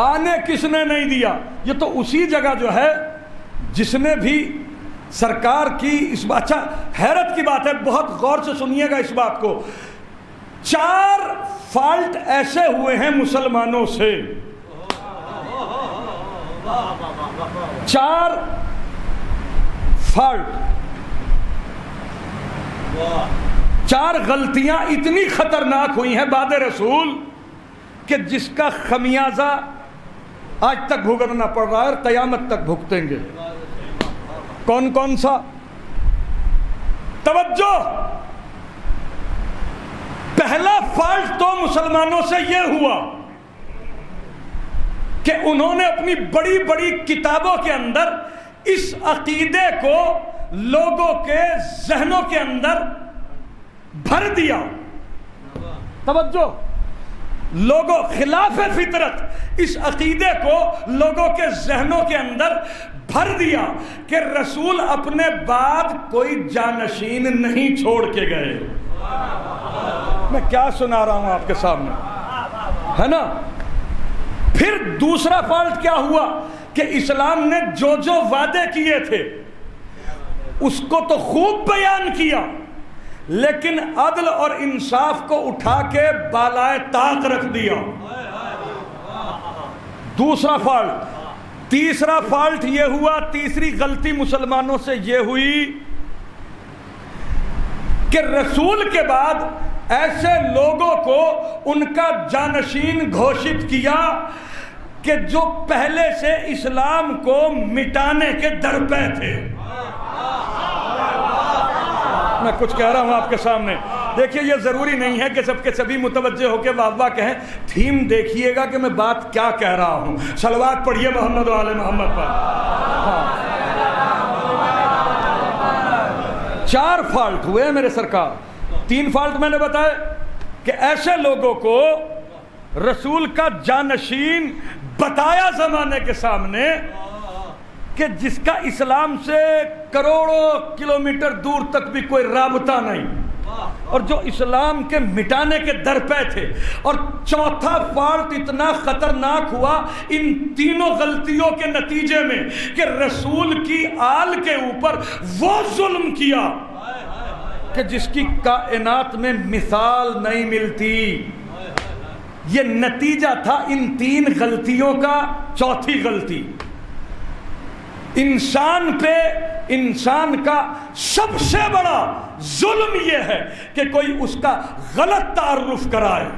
آنے کس نے نہیں دیا؟ یہ تو اسی جگہ جو ہے جس نے بھی سرکار کی اس بات، اچھا حیرت کی بات ہے، بہت غور سے سنیے گا اس بات کو، 4 فالٹ ایسے ہوئے ہیں مسلمانوں سے، 4 فالٹ، 4 غلطیاں اتنی خطرناک ہوئی ہیں بعد رسول کہ جس کا خمیازہ آج تک بھگتنا پڑ رہا ہے اور قیامت تک بھگتیں گے۔ کون کون سا؟ توجہ، پہلا فالٹ تو مسلمانوں سے یہ ہوا کہ انہوں نے اپنی بڑی بڑی کتابوں کے اندر اس عقیدے کو لوگوں کے ذہنوں کے اندر بھر دیا۔ توجہ، لوگوں خلاف فطرت اس عقیدے کو لوگوں کے ذہنوں کے اندر بھر دیا کہ رسول اپنے بعد کوئی جانشین نہیں چھوڑ کے گئے۔ میں کیا سنا رہا ہوں آپ کے سامنے، ہے نا؟ پھر دوسرا فالٹ کیا ہوا کہ اسلام نے جو جو وعدے کیے تھے اس کو تو خوب بیان کیا، لیکن عدل اور انصاف کو اٹھا کے بالائے طاق رکھ دیا۔ دوسرا فالٹ۔ تیسرا فالٹ یہ ہوا، تیسری غلطی مسلمانوں سے یہ ہوئی کہ رسول کے بعد ایسے لوگوں کو ان کا جانشین گھوشت کیا کہ جو پہلے سے اسلام کو مٹانے کے درپے تھے۔ میں کچھ کہہ رہا ہوں آپ کے سامنے، دیکھیے یہ ضروری نہیں ہے کہ سب کے سبھی متوجہ ہو کے واہ واہ کہیں، تھیم دیکھیے گا کہ میں بات کیا کہہ رہا ہوں۔ صلوات پڑھیے محمد و آل محمد پر۔ 4 فالٹ ہوئے میرے سرکار۔ 3 فالٹ میں نے بتایا کہ ایسے لوگوں کو رسول کا جانشین بتایا زمانے کے سامنے کہ جس کا اسلام سے کروڑوں کلومیٹر دور تک بھی کوئی رابطہ نہیں، اور جو اسلام کے مٹانے کے درپے تھے۔ اور چوتھا فالٹ اتنا خطرناک ہوا ان تینوں غلطیوں کے نتیجے میں کہ رسول کی آل کے اوپر وہ ظلم کیا کہ جس کی کائنات میں مثال نہیں ملتی۔ یہ نتیجہ تھا ان 3 غلطیوں کا۔ چوتھی غلطی، انسان پہ انسان کا سب سے بڑا ظلم یہ ہے کہ کوئی اس کا غلط تعارف کرائے۔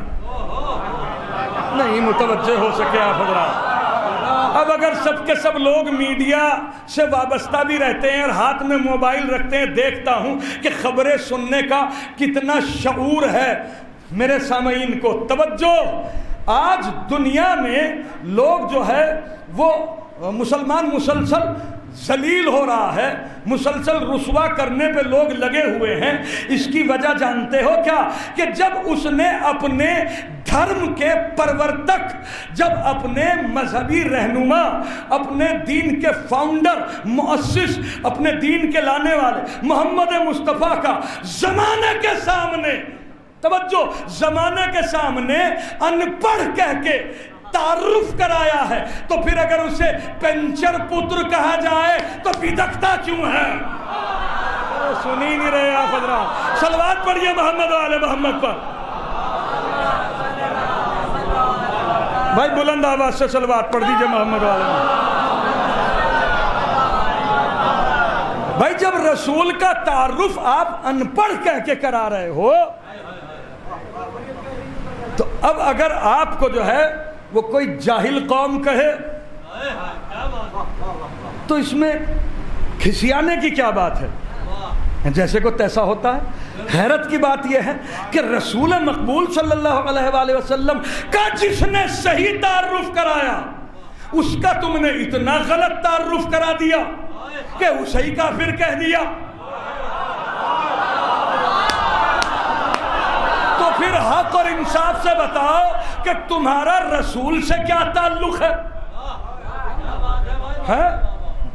نہیں متوجہ ہو سکے آپ حضرات؟ اب اگر سب کے سب لوگ میڈیا سے وابستہ بھی رہتے ہیں اور ہاتھ میں موبائل رکھتے ہیں، دیکھتا ہوں کہ خبریں سننے کا کتنا شعور ہے میرے سامعین کو۔ توجہ، آج دنیا میں لوگ جو ہے وہ مسلمان مسلسل ذلیل ہو رہا ہے، مسلسل رسوا کرنے پہ لوگ لگے ہوئے ہیں۔ اس کی وجہ جانتے ہو کیا؟ کہ جب اس نے اپنے دھرم کے پرورتک، جب اپنے مذہبی رہنما، اپنے دین کے فاؤنڈر، مؤسس، اپنے دین کے لانے والے محمد مصطفیٰ کا زمانے کے سامنے، توجہ، زمانے کے سامنے ان پڑھ کہہ کے تعارف کرایا ہے، تو پھر اگر اسے پنچر پتر کہا جائے تو بدکتا کیوں ہے؟ سنی نہیں رہے آپ حضرات؟ صلوات پڑھیے محمد و آل محمد پر۔ بھائی بلند آواز سے صلوات پڑھ دیجئے محمد و آل محمد۔ بھائی جب رسول کا تعارف آپ ان پڑھ کہہ کے کرا رہے ہو تو اب اگر آپ کو جو ہے وہ کوئی جاہل قوم کہے تو اس میں کھسیانے کی کیا بات ہے؟ جیسے کو تیسا ہوتا ہے۔ حیرت کی بات یہ ہے کہ رسول مقبول صلی اللہ علیہ وآلہ وسلم کا جس نے صحیح تعارف کرایا اس کا تم نے اتنا غلط تعارف کرا دیا کہ اسے ہی کافر کہہ دیا۔ تو پھر حق اور انصاف سے بتاؤ کہ تمہارا رسول سے کیا تعلق ہے؟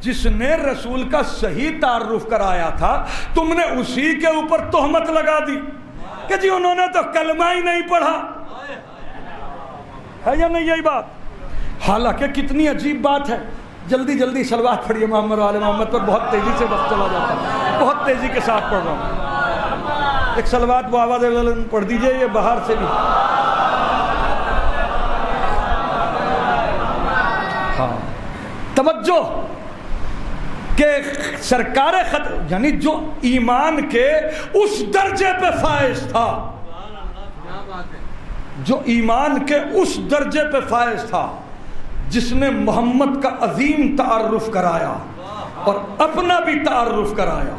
جس نے رسول کا صحیح تعارف کرایا تھا تم نے اسی کے اوپر تہمت لگا دی کہ جی انہوں نے تو کلمہ ہی نہیں پڑھا، ہے یا نہیں یہی بات؟ حالانکہ کتنی عجیب بات ہے۔ جلدی جلدی صلوات پڑھیے محمد و آل محمد پر، بہت تیزی سے وقت چلا جاتا ہے، بہت تیزی کے ساتھ پڑھ رہا ہوں۔ ایک صلوات وہ آواز پڑھ دیجئے، یہ باہر سے بھی۔ ہاں توجہ کہ سرکار یعنی جو ایمان کے اس درجے پہ فائز تھا، جو ایمان کے اس درجے پہ فائز تھا جس نے محمد کا عظیم تعارف کرایا اور اپنا بھی تعارف کرایا،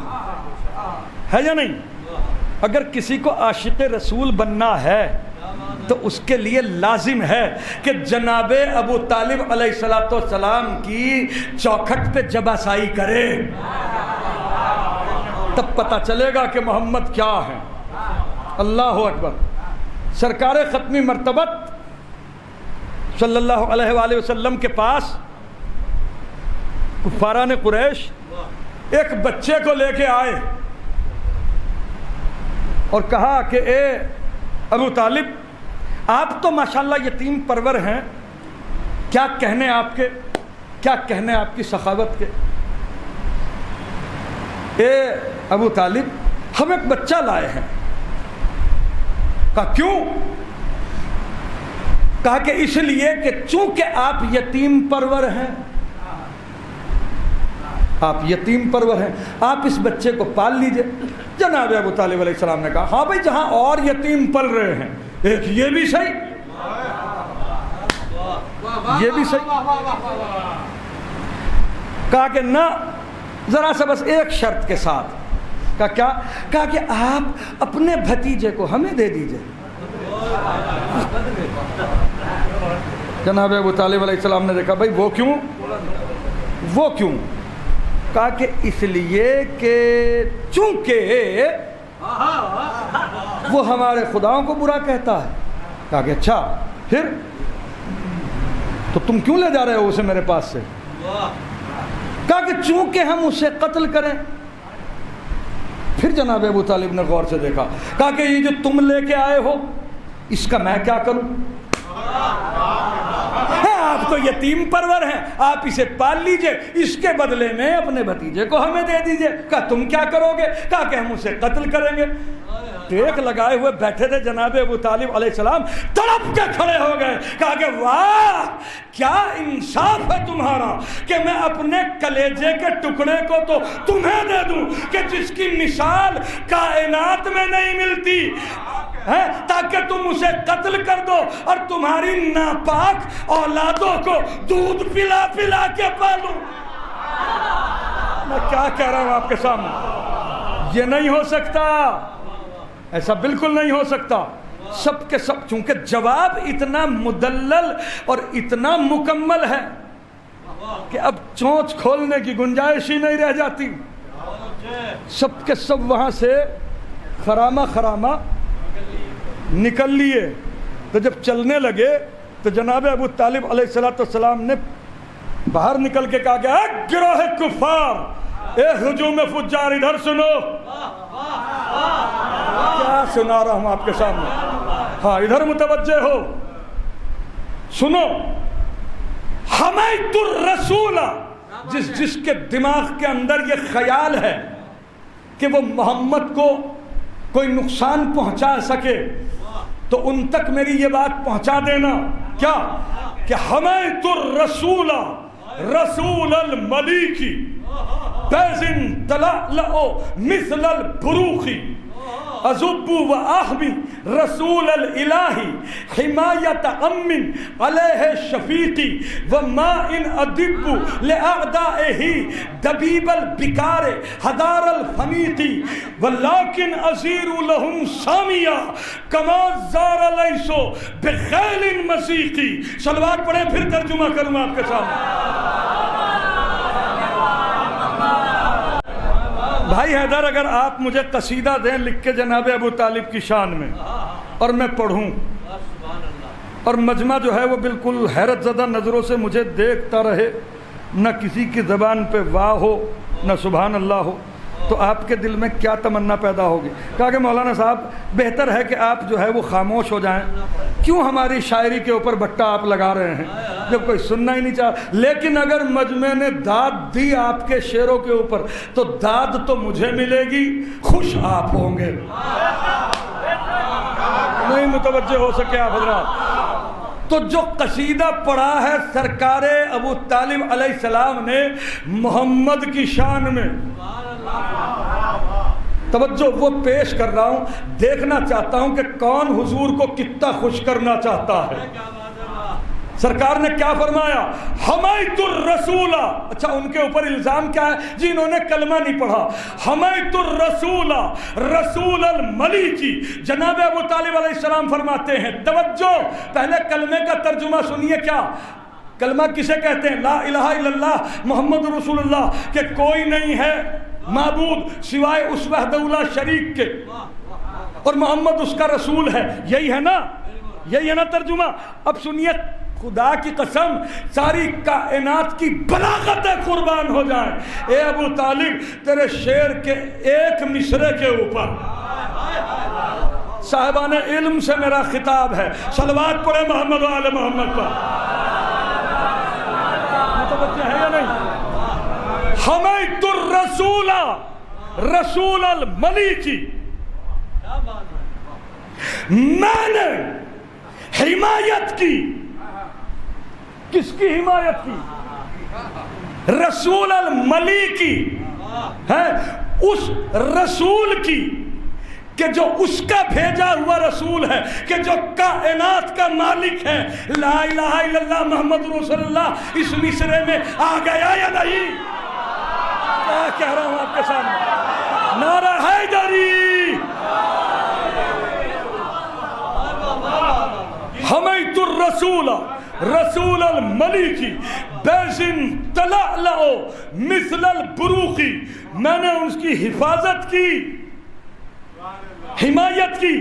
ہے یا نہیں؟ اگر کسی کو عاشق رسول بننا ہے تو اس کے لیے لازم ہے کہ جناب ابو طالب علیہ السلام کی چوکھٹ پہ جباسائی کرے، تب پتہ چلے گا کہ محمد کیا ہے۔ اللہ اکبر۔ سرکار ختمی مرتبت صلی اللہ علیہ وآلہ وسلم کے پاس کفاران قریش ایک بچے کو لے کے آئے اور کہا کہ اے ابو طالب، آپ تو ماشاءاللہ یتیم پرور ہیں، کیا کہنے آپ کے، کیا کہنے آپ کی سخاوت کے۔ اے ابو طالب، ہم ایک بچہ لائے ہیں۔ کہا کیوں؟ کہا کہ اس لیے کہ چونکہ آپ یتیم پرور ہیں، آپ یتیم پرور ہیں، آپ اس بچے کو پال لیجئے۔ جناب ابو طالب علیہ السلام نے کہا ہاں بھائی، جہاں اور یتیم پل رہے ہیں ایک یہ بھی صحیح، یہ بھی صحیح۔ کہا کہ نہ، ذرا سا بس ایک شرط کے ساتھ۔ کہا کیا؟ کہا کہ آپ اپنے بھتیجے کو ہمیں دے دیجئے۔ جناب ابو طالب علیہ السلام نے دیکھا بھائی وہ کیوں، وہ کیوں؟ کہا کہ اس لیے کہ چونکہ وہ ہمارے خداؤں کو برا کہتا ہے۔ کہا کہ اچھا، پھر تو تم کیوں لے جا رہے ہو اسے میرے پاس سے؟ کہا کہ چونکہ ہم اسے قتل کریں۔ پھر جناب ابو طالب نے غور سے دیکھا، کہا کہ یہ جو تم لے کے آئے ہو اس کا میں کیا کروں؟ آپ تو یتیم پرور ہیں، آپ اسے پال لیجئے، اس کے بدلے میں اپنے بھتیجے کو ہمیں دے دیجئے۔ کہا تم کیا کرو گے؟ کہا کہ ہم اسے قتل کریں گے۔ ٹیک لگائے ہوئے بیٹھے تھے جناب ابو طالب علیہ السلام تڑپ کے کھڑے ہو گئے۔ کہا کہ واہ، کیا انصاف ہے تمہارا کہ میں اپنے کلیجے کے ٹکڑے کو تو تمہیں دے دوں کہ جس کی مثال کائنات میں نہیں ملتی ہے، تاکہ تم اسے قتل کر دو اور تمہاری ناپاک اولادوں کو دودھ پلا پلا کے پالو۔ میں کیا کہہ رہا ہوں آپ کے سامنے، یہ نہیں ہو سکتا، ایسا بالکل نہیں ہو سکتا۔ سب کے سب چونکہ جواب اتنا مدلل اور اتنا مکمل ہے کہ اب چونچ کھولنے کی گنجائش ہی نہیں رہ جاتی۔ سب کے سب وہاں سے خرامہ خرامہ نکل لیے۔ تو جب چلنے لگے تو جناب ابو طالب علیہ السلام نے باہر نکل کے کہا کہ اے گروہ کفار، اے ہجوم فجار، ادھر سنو۔ کیا سنا رہا ہوں آپ کے سامنے؟ ہاں ادھر متوجہ ہو، سنو۔ حمیت الرسول، جس کے دماغ کے اندر یہ خیال ہے کہ وہ محمد کو کوئی نقصان پہنچا سکے تو ان تک میری یہ بات پہنچا دینا۔ کیا کہ حمیت الرسول رسول الملیکی بیزن تلألؤ مثل البروخی أزب وأحمي رسول الإله حماية أم عليه الشفيق وما إن أدب لأعدائه دبيب البكار هدار الفنيق ولكن أزير لهم ساميا كما زار ليس بخيل مسيقي. صلوات پڑھیں پھر ترجمہ کروں آپ کے سامنے. بھائی حیدر اگر آپ مجھے قصیدہ دیں لکھ کے جناب ابو طالب کی شان میں اور میں پڑھوں اور مجمع جو ہے وہ بالکل حیرت زدہ نظروں سے مجھے دیکھتا رہے, نہ کسی کی زبان پہ واہ ہو نہ سبحان اللہ ہو, تو آپ کے دل میں کیا تمنا پیدا ہوگی. کہا کہ مولانا صاحب بہتر ہے کہ آپ جو ہے وہ خاموش ہو جائیں, کیوں ہماری شاعری کے اوپر بٹا آپ لگا رہے ہیں جب کوئی سننا ہی نہیں چاہ. لیکن اگر مجمع نے داد دی آپ کے شعروں کے اوپر تو داد تو مجھے ملے گی, خوش آپ ہوں گے. نہیں متوجہ ہو سکے آپ حضرات. تو جو قصیدہ پڑھا ہے سرکار ابو طالب علیہ السلام نے محمد کی شان میں, توجہ وہ پیش کر رہا ہوں, دیکھنا چاہتا ہوں کہ کون حضور کو کتنا خوش کرنا چاہتا ہے. سرکار نے کیا فرمایا؟ حمیت الرسول. اچھا ان کے اوپر الزام کیا ہے جی؟ انہوں نے کلمہ نہیں پڑھا. حمیت الرسول رسول الملیکی. جناب ابو طالب علیہ السلام فرماتے ہیں, توجہ پہلے کلمے کا ترجمہ سنیے. کیا کلمہ کسے کہتے ہیں؟ لا الہ الا اللہ محمد رسول اللہ, کہ کوئی نہیں ہے معبود سوائے اس وحدہ لا شریک کے اور محمد اس کا رسول ہے. یہی ہے نا, یہی ہے نا ترجمہ. اب سنیے, خدا کی قسم ساری کائنات کی بلاغت قربان ہو جائیں, اے ابو طالب تیرے شعر کے ایک مصرے کے اوپر صاحبان علم سے میرا خطاب ہے, صلوات پڑھے محمد و آل محمد پر. متوجہ ہے یا نہیں؟ حمیت الرسول رسول الملیکی, میں نے حمایت کی. کس کی حمایت کی؟ رسول الملیکی ہے, اس رسول کی کہ جو اس کا بھیجا ہوا رسول ہے, کہ جو کائنات کا مالک ہے. لا الہ الا اللہ محمد رسول اللہ اس مصرے میں آ گیا یا نہیں؟ کیا کہہ رہا ہوں آپ کے سامنے؟ نعرہ حیدری. حمیت الرسول رسول الملیکی بیزن تلعلع مثل البروقی. میں نے اس کی حفاظت کی, حمایت کی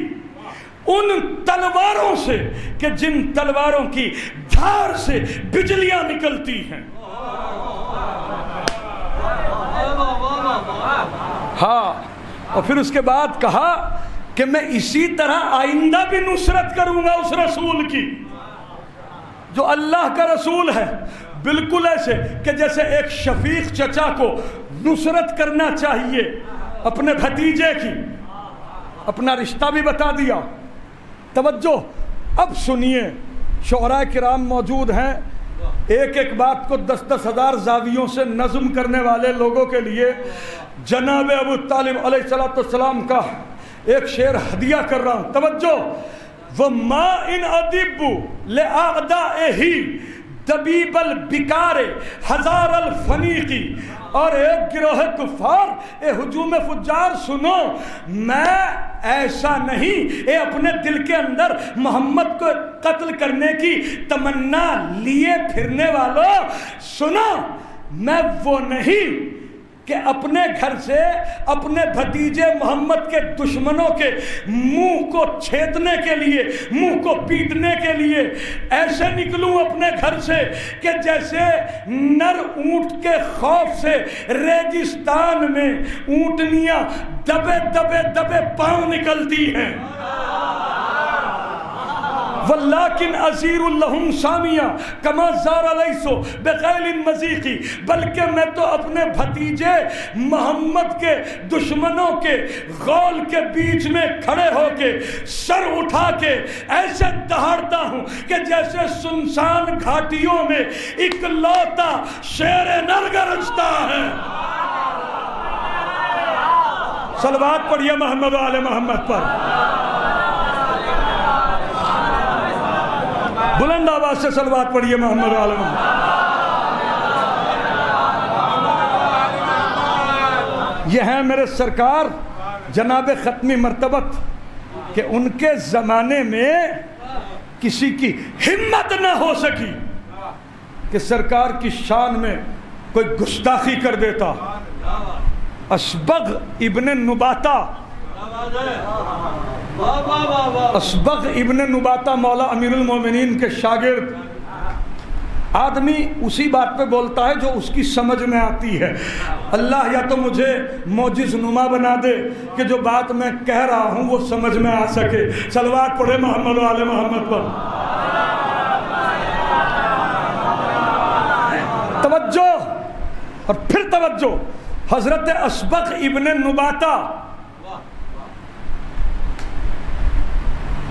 ان تلواروں سے کہ جن تلواروں کی دھار سے بجلیاں نکلتی ہیں. ہاں, اور پھر اس کے بعد کہا کہ میں اسی طرح آئندہ بھی نصرت کروں گا اس رسول کی جو اللہ کا رسول ہے. بالکل ایسے کہ جیسے ایک شفیق چچا کو نصرت کرنا چاہیے اپنے بھتیجے کی, اپنا رشتہ بھی بتا دیا. توجہ اب سنیے, شعراء کرام موجود ہیں, ایک ایک بات کو 10-10 ہزار زاویوں سے نظم کرنے والے لوگوں کے لیے جناب ابو طالب علیہ السلام کا ایک شعر ہدیہ کر رہا ہوں. توجہ, وَمَا إِنْ أَدِبُّ لِأَعْدَائِهِ دَبِيبَ الْبِكَارِ حَزَارَ الْفَنِيقِ. اور ایک گروہ کفار, اے ہجوم فجار سنو, میں ایسا نہیں, اے اپنے دل کے اندر محمد کو قتل کرنے کی تمنا لیے پھرنے والوں سنو, میں وہ نہیں کہ اپنے گھر سے اپنے بھتیجے محمد کے دشمنوں کے منہ کو چھیدنے کے لیے, منہ کو پیٹنے کے لیے ایسے نکلوں اپنے گھر سے کہ جیسے نر اونٹ کے خوف سے ریگستان میں اونٹنیاں دبے دبے دبے پاؤں نکلتی ہیں. وَلَّكِنْ أَزِيرُ لَهُمْ سَامِيًا كَمَا زَارَ لَيْسُ بِخَيْلٍ مَزِيقِ. بلکہ میں تو اپنے بھتیجے محمد کے دشمنوں کے غول کے بیچ میں کھڑے ہو کے سر اٹھا کے ایسے دہاڑتا ہوں کہ جیسے سنسان گھاٹیوں میں اکلوتا شیر نر گرجتا ہے. صلوات پڑھیے محمد و آل محمد پر. بلند آواز سے صلوات پڑھیے محمد و آل محمد. یہ ہیں میرے سرکار جناب ختمی مرتبت کہ ان کے زمانے میں کسی کی ہمت نہ ہو سکی کہ سرکار کی شان میں کوئی گستاخی کر دیتا. اسبغ ابن نباتہ، اسبغ ابن نباتہ مولا امیر المومنین کے شاگرد. آدمی اسی بات پہ بولتا ہے جو اس کی سمجھ میں آتی ہے. اللہ یا تو مجھے معجز نما بنا دے کہ جو بات میں کہہ رہا ہوں وہ سمجھ میں آ سکے. صلوات پڑھے محمد و آل محمد پر. توجہ اور پھر توجہ. حضرت اسبغ ابن نباتہ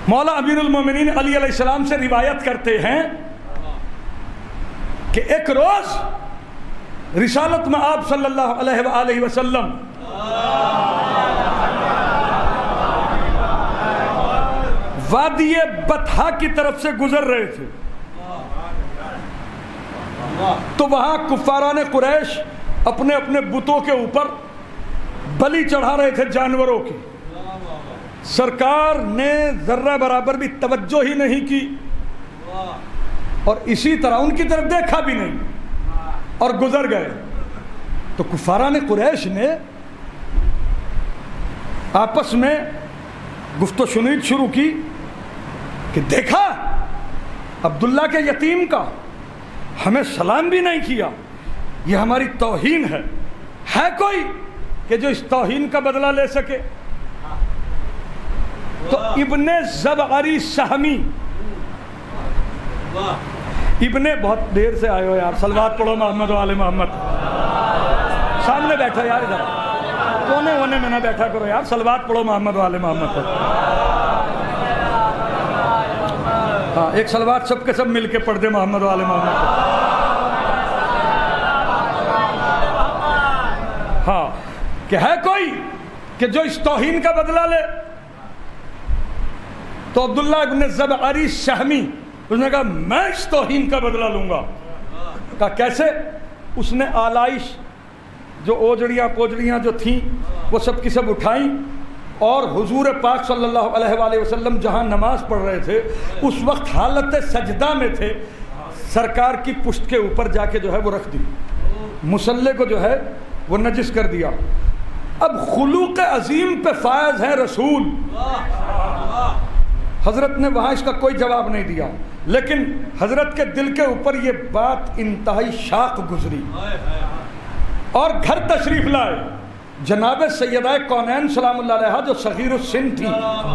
مولا امیر المومنین علی علیہ السلام سے روایت کرتے ہیں کہ ایک روز رسالت میں آپ صلی اللہ علیہ وآلہ وسلم وادی بطحا کی طرف سے گزر رہے تھے تو وہاں کفاران قریش اپنے اپنے بتوں کے اوپر بلی چڑھا رہے تھے جانوروں کی. سرکار نے ذرہ برابر بھی توجہ ہی نہیں کی اور اسی طرح ان کی طرف دیکھا بھی نہیں اور گزر گئے. تو کفاران قریش نے آپس میں گفت و شنید شروع کی کہ دیکھا عبداللہ کے یتیم کا ہمیں سلام بھی نہیں کیا، یہ ہماری توہین ہے کوئی کہ جو اس توہین کا بدلہ لے سکے؟ تو ابن زبعری سہمی، ابن بہت دیر سے آئے ہو یار، صلوات پڑھو محمد و آل محمد. سامنے بیٹھا یار، ادھر کونے ہونے میں نہ بیٹھا کرو یار. صلوات پڑھو محمد و آل محمد پر. ہاں ایک صلوات سب کے سب مل کے پڑھ دے محمد و آل محمد پر. ہاں کہ ہے کوئی کہ جو اس توہین کا بدلہ لے؟ تو عبداللہ ابن زبعری سہمی اس نے کہا میں اس توہین کا بدلہ لوں گا. کہا کیسے؟ اس نے آلائش جو اوجڑیاں پوجڑیاں جو تھیں وہ سب کی سب اٹھائیں اور حضور پاک صلی اللہ علیہ وآلہ وسلم جہاں نماز پڑھ رہے تھے اس وقت حالت سجدہ میں تھے، سرکار کی پشت کے اوپر جا کے جو ہے وہ رکھ دی، مصلے کو جو ہے وہ نجس کر دیا. اب خلوق عظیم پہ فائز ہے رسول. حضرت نے وہاں اس کا کوئی جواب نہیں دیا، لیکن حضرت کے دل کے اوپر یہ بات انتہائی شاق گزری اور گھر تشریف لائے. جناب سیدہ کونین سلام اللہ علیہا جو صغیر السن تھی،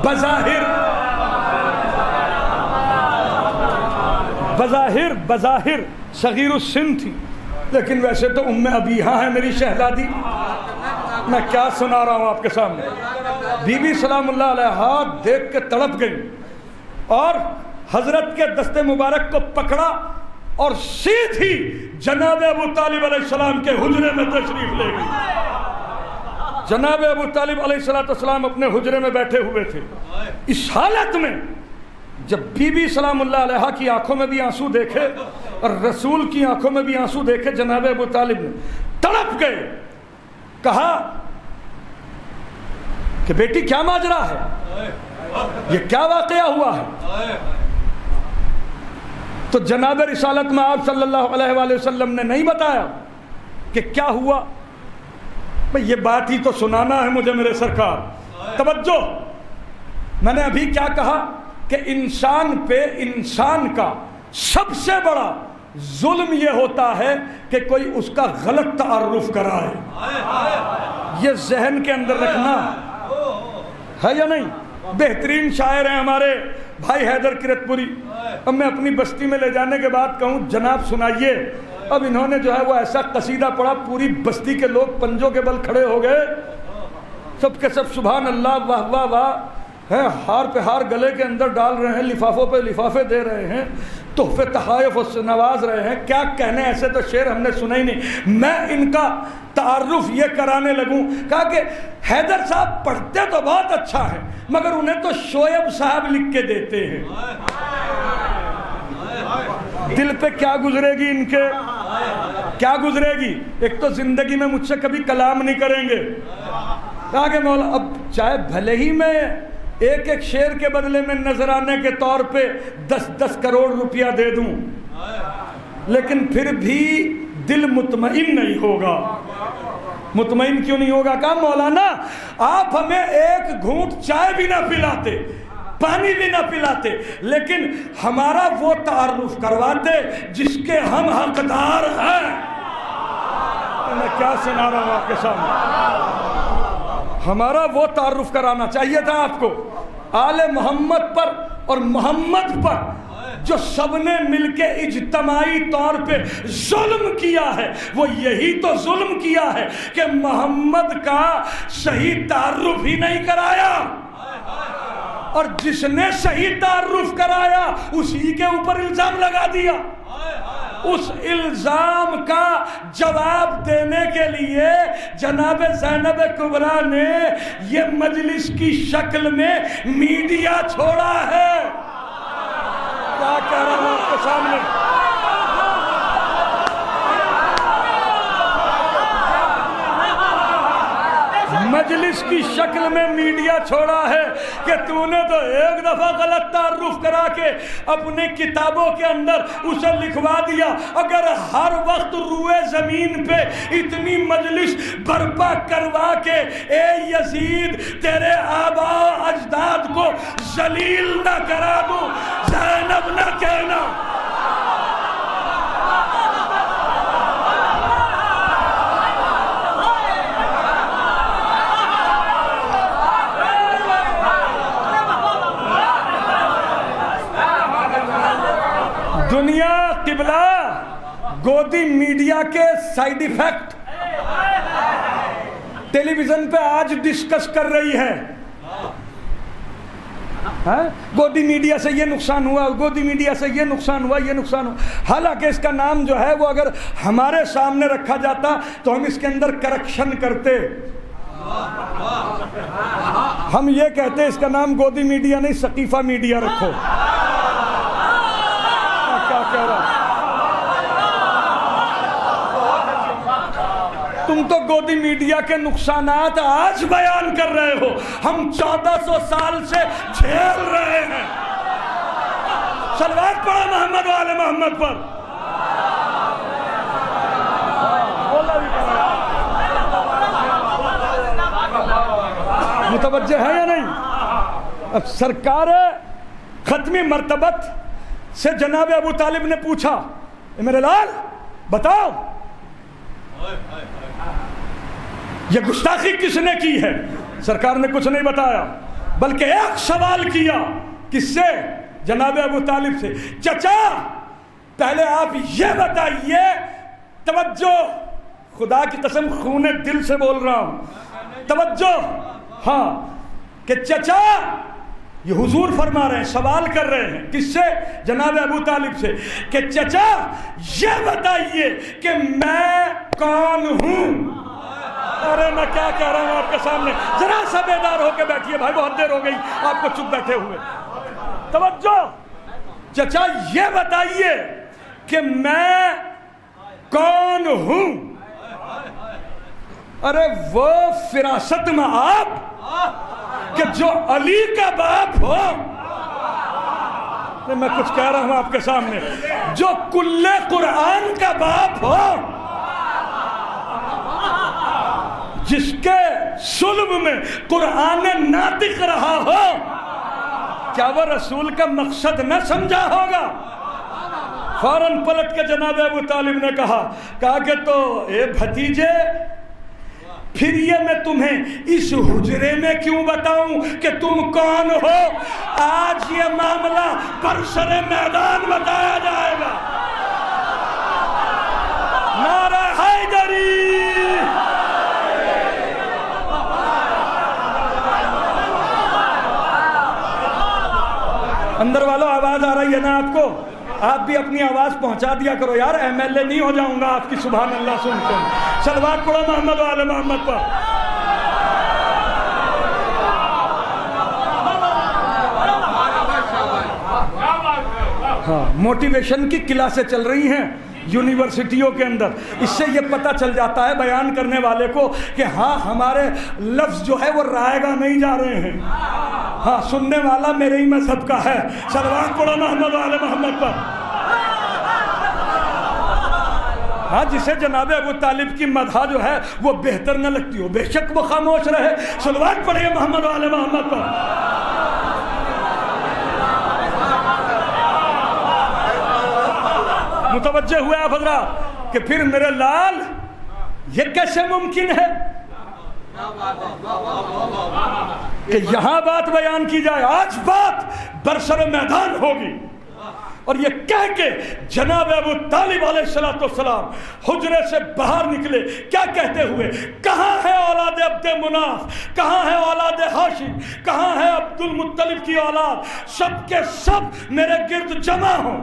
بظاہر صغیر السن تھی، لیکن ویسے تو ام ابیہا ہے میری شہزادی. میں کیا سنا رہا ہوں آپ کے سامنے. بی بی سلام اللہ علیہا دیکھ کے تڑپ گئی اور حضرت کے دست مبارک کو پکڑا اور سیدھی جناب ابو طالب علیہ السلام کے حجرے میں تشریف لے گئی. جناب ابو طالب علیہ السلام اپنے حجرے میں بیٹھے ہوئے تھے. اس حالت میں جب بی بی سلام اللہ علیہا کی آنکھوں میں بھی آنسو دیکھے اور رسول کی آنکھوں میں بھی آنسو دیکھے، جناب ابو طالب نے تڑپ گئے. کہا کہ بیٹی کیا ماجرا ہے، یہ کیا واقعہ ہوا ہے؟ تو جناب رسالت میں آپ صلی اللہ علیہ وآلہ وسلم نے نہیں بتایا کہ کیا ہوا. بھئی یہ بات ہی تو سنانا ہے مجھے میرے سرکار. توجہ، میں نے ابھی کیا کہا کہ انسان پہ انسان کا سب سے بڑا ظلم یہ ہوتا ہے کہ کوئی اس کا غلط تعارف کرائے. یہ ذہن کے اندر رکھنا ہے یا نہیں؟ بہترین شاعر ہیں ہمارے بھائی حیدر کرتپوری. اب میں اپنی بستی میں لے جانے کے بعد کہوں جناب سنائیے، اب انہوں نے جو ہے وہ ایسا قصیدہ پڑھا، پوری بستی کے لوگ پنجوں کے بل کھڑے ہو گئے، سب کے سب سبحان اللہ واہ واہ واہ ہیں، ہار پہ ہار گلے کے اندر ڈال رہے ہیں، لفافوں پہ لفافے دے رہے ہیں. تحفے تحائف سے نواز رہے ہیں. کیا کہنے, ایسے تو شعر ہم نے سنا ہی نہیں. میں ان کا تعارف یہ کرانے لگوں, کہا کہ حیدر صاحب پڑھتے تو بہت اچھا ہے مگر انہیں تو شعیب صاحب لکھ کے دیتے ہیں. دل پہ کیا گزرے گی ان کے, کیا گزرے گی. ایک تو زندگی میں مجھ سے کبھی کلام نہیں کریں گے. کہا کہ مولا اب چاہے بھلے ہی میں ایک ایک شعر کے بدلے میں نذرانے کے طور پہ 10-10 کروڑ روپیہ دے دوں, لیکن پھر بھی دل مطمئن نہیں ہوگا. مطمئن کیوں نہیں ہوگا؟ کہا مولانا آپ ہمیں ایک گھونٹ چائے بھی نہ پلاتے, پانی بھی نہ پلاتے, لیکن ہمارا وہ تعارف کرواتے جس کے ہم حقدار ہیں. میں کیا سنا رہا ہوں آپ کے سامنے. ہمارا وہ تعارف کرانا چاہیے تھا آپ کو آل محمد پر اور محمد پر, جو سب نے مل کے اجتماعی طور پہ ظلم کیا ہے. وہ یہی تو ظلم کیا ہے کہ محمد کا صحیح تعارف ہی نہیں کرایا, اور جس نے صحیح تعارف کرایا اسی کے اوپر الزام لگا دیا. اس الزام کا جواب دینے کے لیے جناب زینب کبریٰ نے یہ مجلس کی شکل میں میڈیا چھوڑا ہے. کیا کہہ رہا ہوں آپ کے سامنے. مجلس کی شکل میں میڈیا چھوڑا ہے کہ تو نے تو ایک دفعہ غلط تعارف کرا کے اپنے کتابوں کے اندر اسے لکھوا دیا. اگر ہر وقت روئے زمین پہ اتنی مجلس برپا کروا کے اے یزید تیرے آباء اجداد کو ذلیل نہ کرا دوں, زینب نہ کہنا. دنیا قبلہ گودی میڈیا کے سائیڈ ایفیکٹ ٹیلی ویژن پہ آج ڈسکس کر رہی ہے. گودی میڈیا سے یہ نقصان ہوا, گودی میڈیا سے یہ نقصان ہوا, یہ نقصان ہوا. حالانکہ اس کا نام جو ہے وہ اگر ہمارے سامنے رکھا جاتا تو ہم اس کے اندر کریکشن کرتے. ہم یہ کہتے اس کا نام گودی میڈیا نہیں ثقیفہ میڈیا رکھو. کیا کہہ رہا تم تو گودی میڈیا کے نقصانات آج بیان کر رہے ہو, ہم 1400 سال سے جھیل رہے ہیں. صلوات پڑھو محمد و آل محمد پر. متوجہ ہے یا نہیں؟ اب سرکار ختمی مرتبت سے جناب ابو طالب نے پوچھا, میرے لال بتاؤ یہ گستاخی کس نے کی ہے؟ سرکار نے کچھ نہیں بتایا بلکہ ایک سوال کیا. کس سے؟ جناب ابو طالب سے. چچا پہلے آپ یہ بتائیے, توجہ, خدا کی قسم خون دل سے بول رہا ہوں, توجہ, ہاں, کہ چچا, یہ حضور فرما رہے ہیں, سوال کر رہے ہیں. کس سے؟ جناب ابو طالب سے, کہ چچا یہ بتائیے کہ میں کون ہوں. ارے میں کیا کہہ رہا ہوں آپ کے سامنے, ذرا سا بیدار ہو کے بیٹھیے بھائی, بہت دیر ہو گئی آپ کو چپ بیٹھے ہوئے. توجہ, چچا یہ بتائیے کہ میں کون ہوں. ارے وہ فراست میں آپ کہ جو علی کا باپ ہو, میں کچھ کہہ رہا ہوں آپ کے سامنے, جو کل قرآن کا باپ ہو, جس کے صلب میں قرآن ناطق رہا ہو, کیا وہ رسول کا مقصد نہ سمجھا ہوگا؟ فوراً پلٹ کے جناب ابو طالب نے کہا کہ تو اے بھتیجے, پھر یہ میں تمہیں اس حجرے میں کیوں بتاؤں کہ تم کون ہو؟ آج یہ معاملہ برسر میدان بتایا جائے گا. نعرہ حیدری, اندر والوں آواز آ رہی ہے نا آپ کو؟ آپ بھی اپنی آواز پہنچا دیا کرو یار، ایم ایل اے نہیں ہو جاؤں گا آپ کی سبحان اللہ سن کر۔ صلوات پڑھو محمد و آل محمد پر۔ ہاں، موٹیویشن کی کلاسیں چل رہی ہیں یونیورسٹیوں کے اندر، اس سے یہ پتہ چل جاتا ہے بیان کرنے والے کو کہ ہاں ہمارے لفظ جو ہے وہ رائے گاہ نہیں جا رہے ہیں، ہاں سننے والا میرے ہی مذہب کا ہے۔ صلوات پڑھو محمد و آل محمد پر۔ ہاں جسے جناب ابو طالب کی مدح جو ہے وہ بہتر نہ لگتی ہو، بے شک وہ خاموش رہے۔ صلوات پڑھیے محمد و آل محمد پر۔ متوجہ ہوئے آپ حضرات کہ پھر میرے لال یہ کیسے ممکن ہے کہ یہاں بات بیان کی جائے، آج بات برسر میدان ہوگی۔ اور یہ کہہ کے جناب ابو طالب علیہ السلام حجرے سے باہر نکلے، کیا کہتے ہوئے؟ کہاں ہے اولاد عبد مناف، کہاں ہے اولاد ہاشم، کہاں ہے عبد المطلب کی اولاد؟ سب کے سب میرے گرد جمع ہوں۔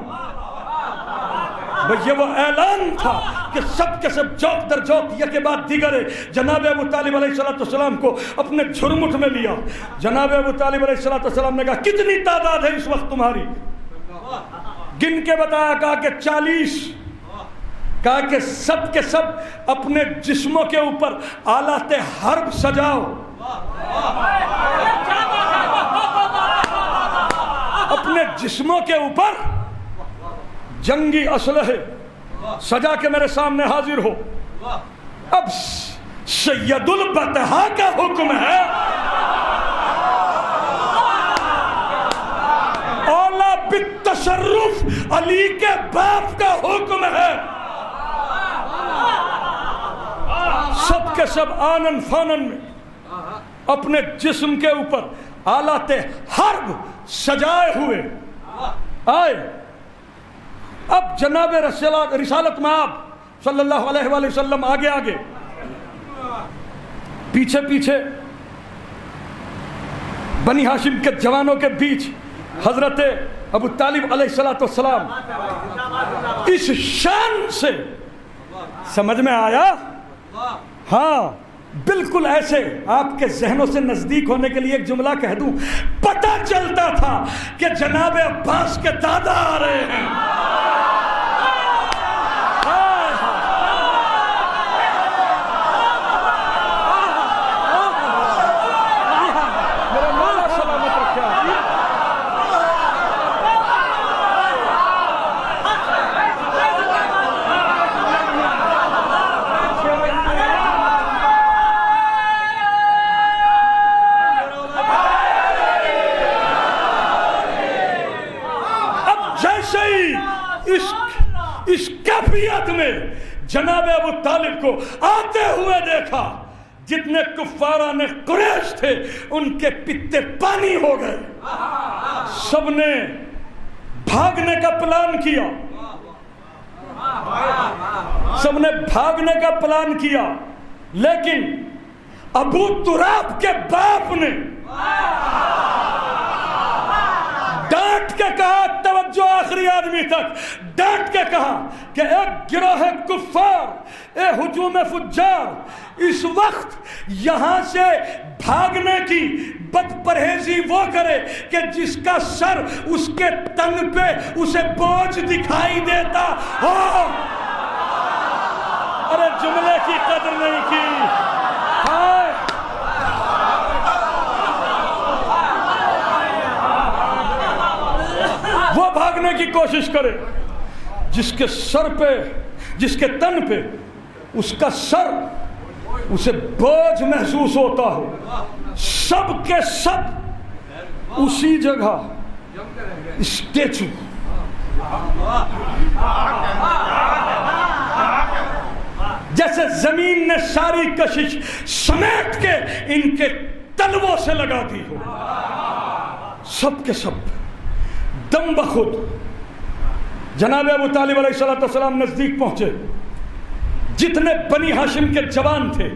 یہ وہ اعلان تھا کہ سب کے سب جوک در جوک یک کے بعد دیگرے جناب ابو طالب علیہ السلام کو اپنے جھرمٹ میں لیا۔ جناب ابو طالب علیہ السلام نے کہا کتنی تعداد ہے اس وقت تمہاری؟ گن کے بتایا، کہا کہ 40۔ کہا کہ سب کے سب اپنے جسموں کے اوپر آلات حرب سجاؤ، اپنے جسموں کے اوپر جنگی اسلحے سجا کے میرے سامنے حاضر ہو۔ اب سید البطحاء کا حکم ہے، اولا بالتصرف علی کے باپ کا حکم ہے۔ سب کے سب آنن فانن میں اپنے جسم کے اوپر آلات حرب سجائے ہوئے آئے۔ اب جناب رسالت مآب صلی اللہ علیہ وآلہ وسلم آگے آگے، پیچھے پیچھے بنی ہاشم کے جوانوں کے بیچ حضرت ابو طالب علیہ السلام اس شان سے سمجھ میں آیا؟ ہاں بالکل ایسے آپ کے ذہنوں سے نزدیک ہونے کے لیے ایک جملہ کہہ دوں، پتہ چلتا تھا کہ جناب عباس کے دادا آ رہے ہیں۔ اس کیفیت میں جناب ابو طالب کو آتے ہوئے دیکھا، جتنے کفاران قریش تھے ان کے پتے پانی ہو گئے، سب نے بھاگنے کا پلان کیا، سب نے بھاگنے کا پلان کیا، لیکن ابو تراب کے باپ نے ڈانٹ کے کہا، توجہ آخری آدمی تک، ڈانٹ کے کہا کہ ایک گروہ کفار، اے ہجوم فجار، اس وقت یہاں سے بھاگنے کی بد پرہیزی وہ کرے کہ جس کا سر اس کے تن پہ اسے بوجھ دکھائی دیتا ہو۔ ارے جملے کی قدر نہیں کی، ہائے وہ بھاگنے کی کوشش کرے جس کے سر پہ، جس کے تن پہ اس کا سر اسے بوجھ محسوس ہوتا ہو۔ سب کے سب اسی جگہ اسٹیچو، جیسے زمین نے ساری کشش سمیٹ کے ان کے تلووں سے لگا دی ہو، سب کے سب دم بخود جناب ابو طالب علیہ السلام نزدیک پہنچے۔ جتنے بنی ہاشم کے جوان تھے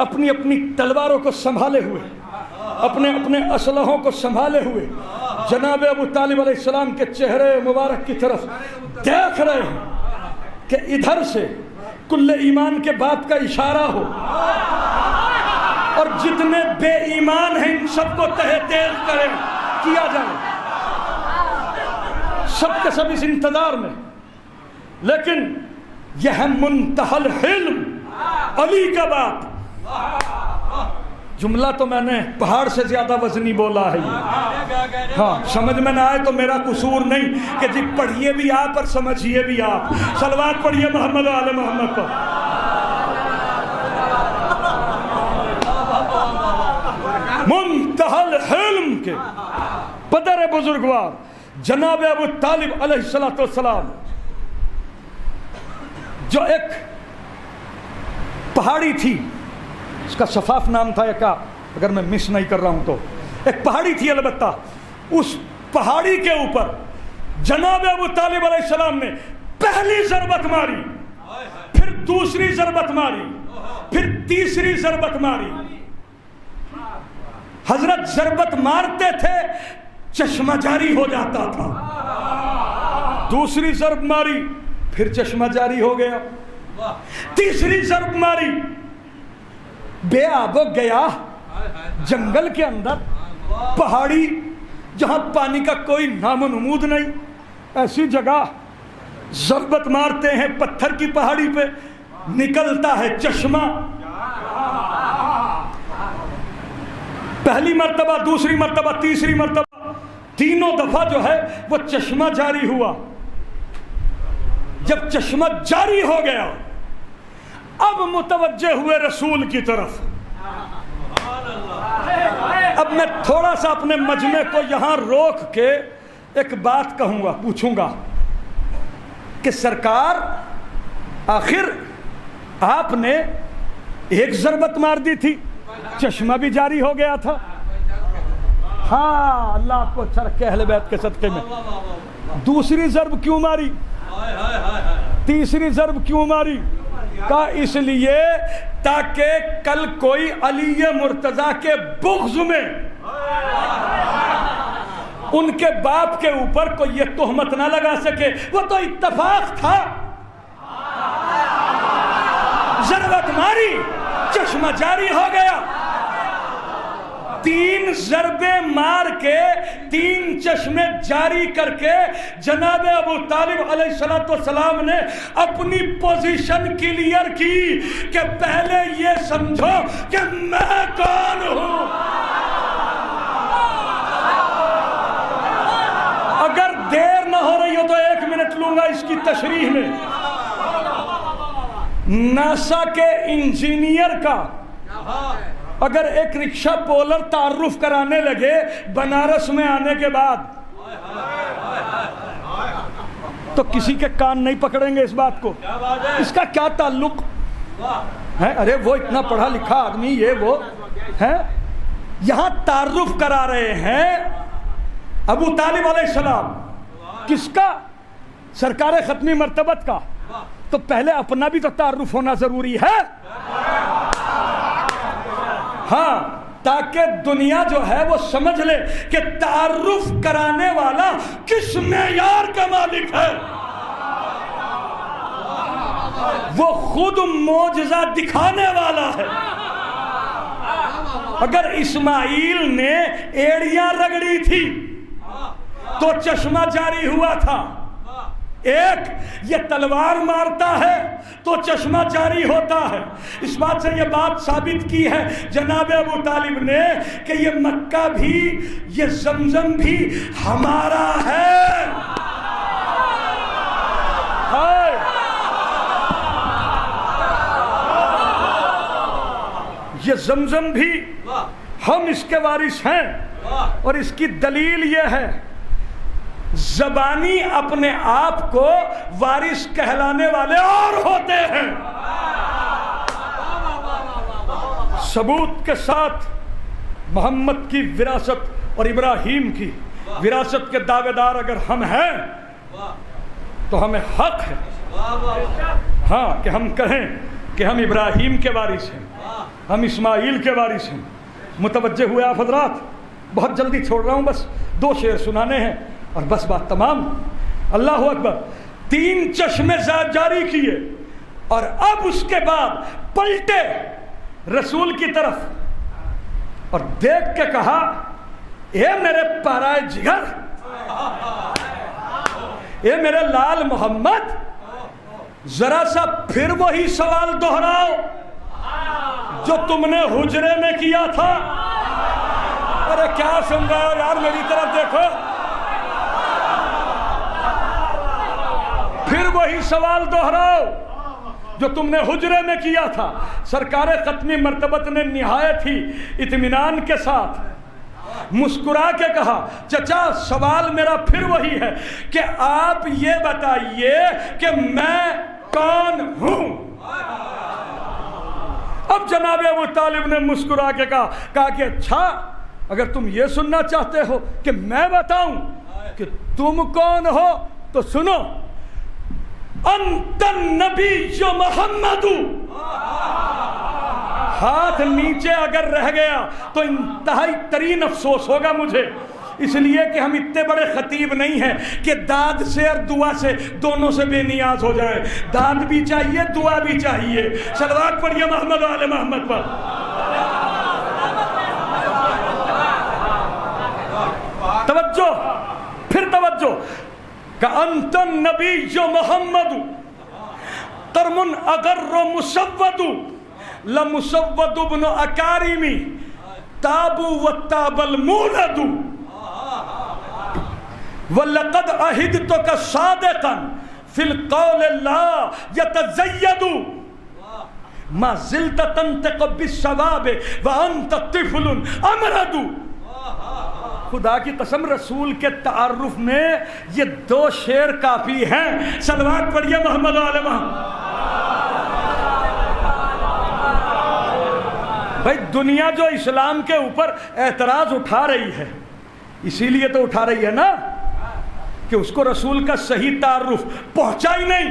اپنی اپنی تلواروں کو سنبھالے ہوئے، اپنے اپنے اسلحوں کو سنبھالے ہوئے جناب ابو طالب علیہ السلام کے چہرے مبارک کی طرف دیکھ رہے ہیں کہ ادھر سے کل ایمان کے باپ کا اشارہ ہو اور جتنے بے ایمان ہیں ان سب کو تہہ تیز کریں کیا جائے، سب کے سب اس انتظار میں. لیکن یہ ہے منتہی الحلم، علی کا باپ. جملہ تو میں نے پہاڑ سے زیادہ وزنی بولا ہے یہ. ہاں سمجھ میں نہ آئے تو میرا قصور نہیں کہ جی پڑھیے بھی آپ اور سمجھیے بھی آپ. صلوات پڑھیے محمد و آل محمد پر. منتہی الحلم کے پدر بزرگوار جناب ابو طالب علیہ السلام، جو ایک پہاڑی تھی، اس کا صفاف نام تھا کا اگر میں مس نہیں کر رہا ہوں تو ایک پہاڑی تھی، البتہ اس پہاڑی کے اوپر جناب ابو طالب علیہ السلام نے پہلی ضربت ماری، پھر دوسری ضربت ماری، پھر تیسری ضربت ماری. حضرت ضربت مارتے تھے چشمہ جاری ہو جاتا تھا، دوسری ضرب ماری پھر چشمہ جاری ہو گیا، تیسری ضرب ماری بے آب و گیا جنگل کے اندر پہاڑی جہاں پانی کا کوئی نام و نمود نہیں، ایسی جگہ ضربت مارتے ہیں پتھر کی پہاڑی پہ نکلتا ہے چشمہ. پہلی مرتبہ، دوسری مرتبہ، تیسری مرتبہ، تینوں دفعہ جو ہے وہ چشمہ جاری ہوا. جب چشمہ جاری ہو گیا اب متوجہ ہوئے رسول کی طرف. اب میں تھوڑا سا اپنے مجمع کو یہاں روک کے ایک بات کہوں گا، پوچھوں گا کہ سرکار آخر آپ نے ایک ضربت مار دی تھی، چشمہ بھی جاری ہو گیا تھا. ہاں اللہ آپ کو اچھا رکھے اہل بیت کے صدقے میں. دوسری ضرب کیوں ماری، تیسری ضرب کیوں ماری؟ کہا اس لیے تاکہ کل کوئی علی مرتضیٰ کے بغض میں ان کے باپ کے اوپر کوئی یہ تہمت نہ لگا سکے. وہ تو اتفاق تھا، ضربت ماری چشمہ جاری ہو گیا. تین ضربیں مار کے تین چشمے جاری کر کے جناب ابو طالب علیہ السلام نے اپنی پوزیشن کلیئر کی کہ پہلے یہ سمجھو کہ میں کون ہوں. اگر دیر نہ ہو رہی ہو تو 1 منٹ لوں گا اس کی تشریح میں. ناسا کے انجینئر کا اگر ایک رکشہ پولر تعارف کرانے لگے بنارس میں آنے کے بعد تو کسی کے کان نہیں پکڑیں گے اس بات کو. اس کا کیا تعلق ہے؟ ارے وہ اتنا پڑھا لکھا آدمی، یہ وہ ہے. یہاں تعارف کرا رہے ہیں ابو طالب علیہ السلام. کس کا؟ سرکار ختمی مرتبت کا. تو پہلے اپنا بھی تو تعارف ہونا ضروری ہے. ہاں تاکہ دنیا جو ہے وہ سمجھ لے کہ تعارف کرانے والا کس معیار کا مالک ہے. وہ خود معجزہ دکھانے والا ہے. اگر اسماعیل نے ایڑیاں رگڑی تھی تو چشمہ جاری ہوا تھا. ایک یہ تلوار مارتا ہے تو چشمہ جاری ہوتا ہے. اس بات سے یہ بات ثابت کی ہے جناب ابو طالب نے کہ یہ مکہ بھی، یہ زمزم بھی ہمارا ہے. یہ زمزم بھی ہم اس کے وارث ہیں. اور اس کی دلیل یہ ہے زبانی اپنے آپ کو وارث کہلانے والے اور ہوتے ہیں. ثبوت کے ساتھ محمد کی وراثت اور ابراہیم کی وراثت کے دعوے دار اگر ہم ہیں تو ہمیں حق ہے ہاں کہ ہم کہیں کہ ہم ابراہیم کے وارث ہیں، ہم اسماعیل کے وارث ہیں. متوجہ ہوئے آپ حضرات؟ بہت جلدی چھوڑ رہا ہوں، بس 2 شعر سنانے ہیں اور بس بات تمام. اللہ اکبر. 3 چشمے جاری کیے اور اب اس کے بعد پلٹے رسول کی طرف اور دیکھ کے کہا اے میرے پارائے جگر، اے میرے لال محمد، ذرا سا پھر وہی سوال دہراؤ جو تم نے حجرے میں کیا تھا. ارے کیا سن رہے ہو یار، میری طرف دیکھو. پھر وہی سوال دہراؤ جو تم نے حجرے میں کیا تھا. سرکار ختمی مرتبت نے نہایت ہی اطمینان کے ساتھ مسکرا کے کہا چچا سوال میرا پھر وہی ہے کہ آپ یہ بتائیے کہ میں کون ہوں. اب جناب ابو طالب نے مسکرا کے کہا کہ اچھا اگر تم یہ سننا چاہتے ہو کہ میں بتاؤں کہ تم کون ہو تو سنو. انت النبی محمد. ہاتھ نیچے اگر رہ گیا تو انتہائی ترین افسوس ہوگا مجھے، اس لیے کہ ہم اتنے بڑے خطیب نہیں ہیں کہ داد سے اور دعا سے دونوں سے بے نیاز ہو جائے. داد بھی چاہیے، دعا بھی چاہیے. صلوات پڑھیے محمد و آل محمد پر. توجہ، پھر توجہ. کہ انت النبی محمد ترمن اگر مسود لمسود ابن اکارمی تابو و تاب المولد ولقد عہدتک صادقا فی القول لا یتزید ما زلت تنطق بالصواب وانت طفل امرد. خدا کی قسم رسول کے تعارف میں یہ 2 شعر کافی ہیں. صلوات پڑھیے محمد و آل محمد. بھائی دنیا جو اسلام کے اوپر اعتراض اٹھا رہی ہے، اسی لیے تو اٹھا رہی ہے نا کہ اس کو رسول کا صحیح تعارف پہنچا ہی نہیں.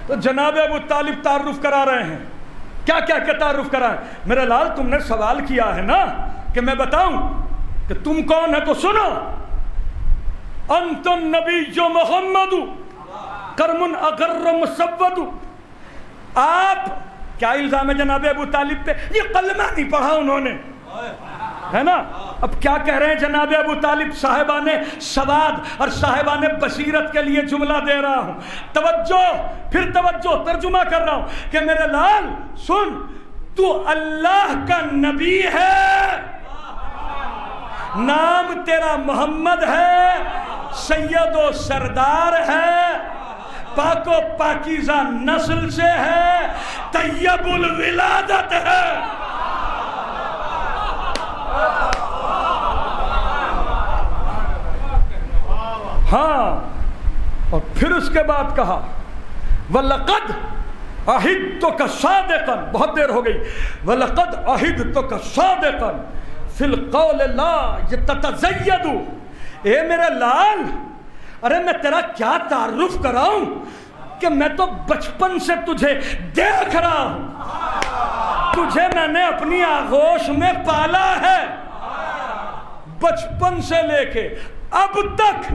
تو جناب ابو طالب تعارف کرا رہے ہیں. کیا کیا کہ تعارف کرا ہے؟ میرے لال تم نے سوال کیا ہے نا کہ میں بتاؤں کہ تم کون ہے تو سنو. انت النبی محمد کرم اگر مسود. آپ کیا الزام ہے جناب ابو طالب پہ؟ یہ کلمہ نہیں پڑھا انہوں نے، ہے نا. اب کیا کہہ رہے ہیں جناب ابو طالب؟ صاحبان سواد اور صاحبان بصیرت کے لیے جملہ دے رہا ہوں. توجہ، پھر توجہ، ترجمہ کر رہا ہوں کہ میرے لال سن، تو اللہ کا نبی ہے، نام تیرا محمد ہے، سید و سردار ہے، پاک و پاکیزہ نسل سے ہے، طیب الولادت ہے. ہاں، اور پھر اس کے بعد کہا وَلَقَدْ عَهِدْتُكَ صَادِقًا. بہت دیر ہو گئی. وَلَقَدْ عَهِدْتُكَ صَادِقًا فی القول لا یتزید. اے میرے لال، ارے میں تیرا کیا تعارف کراؤں کہ میں تو بچپن سے تجھے دیکھ رہا ہوں. تجھے میں نے اپنی آغوش میں پالا ہے. بچپن سے لے کے اب تک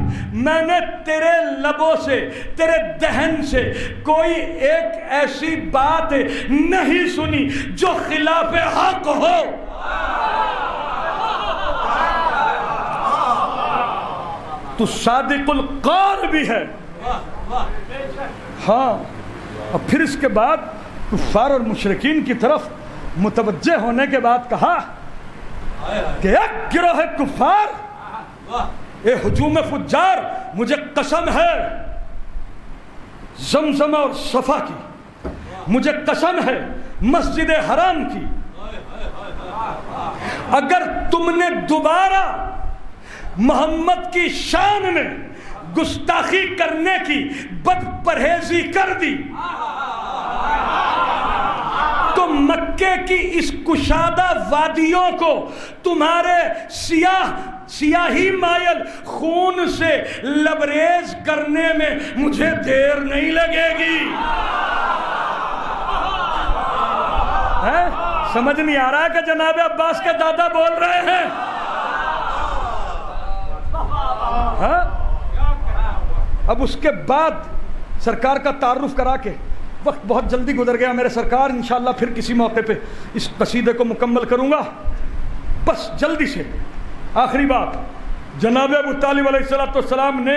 میں نے تیرے لبوں سے، تیرے دہن سے کوئی ایک ایسی بات نہیں سنی جو خلاف حق ہو. تو صادق القول بھی ہے. ہاں، اور پھر اس کے بعد کفار اور مشرکین کی طرف متوجہ ہونے کے بعد کہا کہ ایک گروہ کفار، اے ہجوم فجار، مجھے قسم ہے زمزم اور صفا کی، مجھے قسم ہے مسجد حرام کی، اگر تم نے دوبارہ محمد کی شان میں گستاخی کرنے کی بد پرہیزی کر دی تو مکے کی اس کشادہ وادیوں کو تمہارے سیاہی مائل خون سے لبریز کرنے میں مجھے دیر نہیں لگے گی. سمجھ نہیں آ رہا کہ جناب عباس کے دادا بول رہے ہیں. ہاں اب اس کے بعد سرکار کا تعارف کرا کے، وقت بہت جلدی گزر گیا میرے سرکار، انشاءاللہ پھر کسی موقع پہ اس قصیدے کو مکمل کروں گا. بس جلدی سے آخری بات، جناب ابو طالب علیہ السلام نے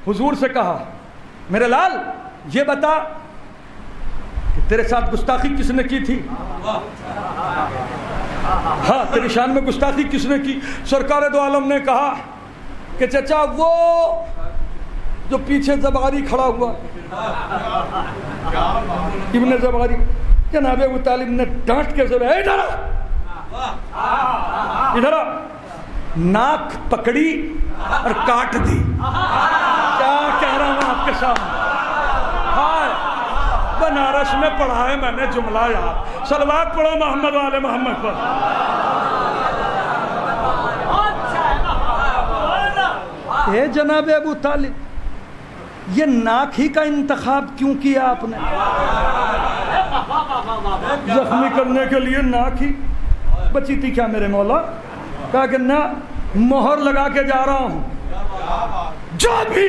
حضور سے کہا میرے لال یہ بتا کہ تیرے ساتھ گستاخی کس نے کی تھی؟ ہاں تیری شان میں گستاخی کس نے کی؟ سرکار دو عالم نے کہا کہ چچا وہ جو پیچھے زبغاری کھڑا ہوا ابن زبغاری. جناب ابو طالب نے ڈانٹ کے ضرور ادھر ناک پکڑی اور کاٹ دی. کیا کہہ رہا ہوں آپ کے سامنے؟ ہائے بنارس میں پڑھا ہے میں نے جملہ یاد. صلوات پڑھو محمد والے محمد پر. اے جناب ابو طالب یہ ناک ہی کا انتخاب کیوں کیا آپ نے؟ زخمی کرنے کے لیے ناک ہی بچی تھی کیا میرے مولا؟ کہا کہ نہ مہر لگا کے جا رہا ہوں، جو بھی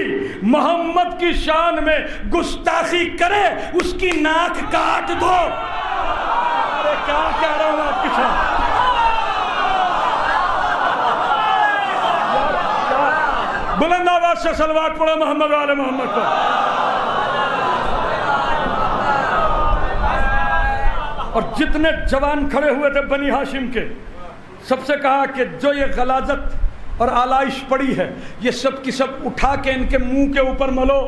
محمد کی شان میں گستاخی کرے اس کی ناک کاٹ دو. ارے کیا کہہ رہا ہوں آپ کے ساتھ؟ بلند آواز سے صلوات پڑھو محمد والے محمد پر. اور جتنے جوان کھڑے ہوئے تھے بنی ہاشم کے، سب سے کہا کہ جو یہ غلاظت اور آلائش پڑی ہے یہ سب کی سب اٹھا کے ان کے منہ کے اوپر ملو.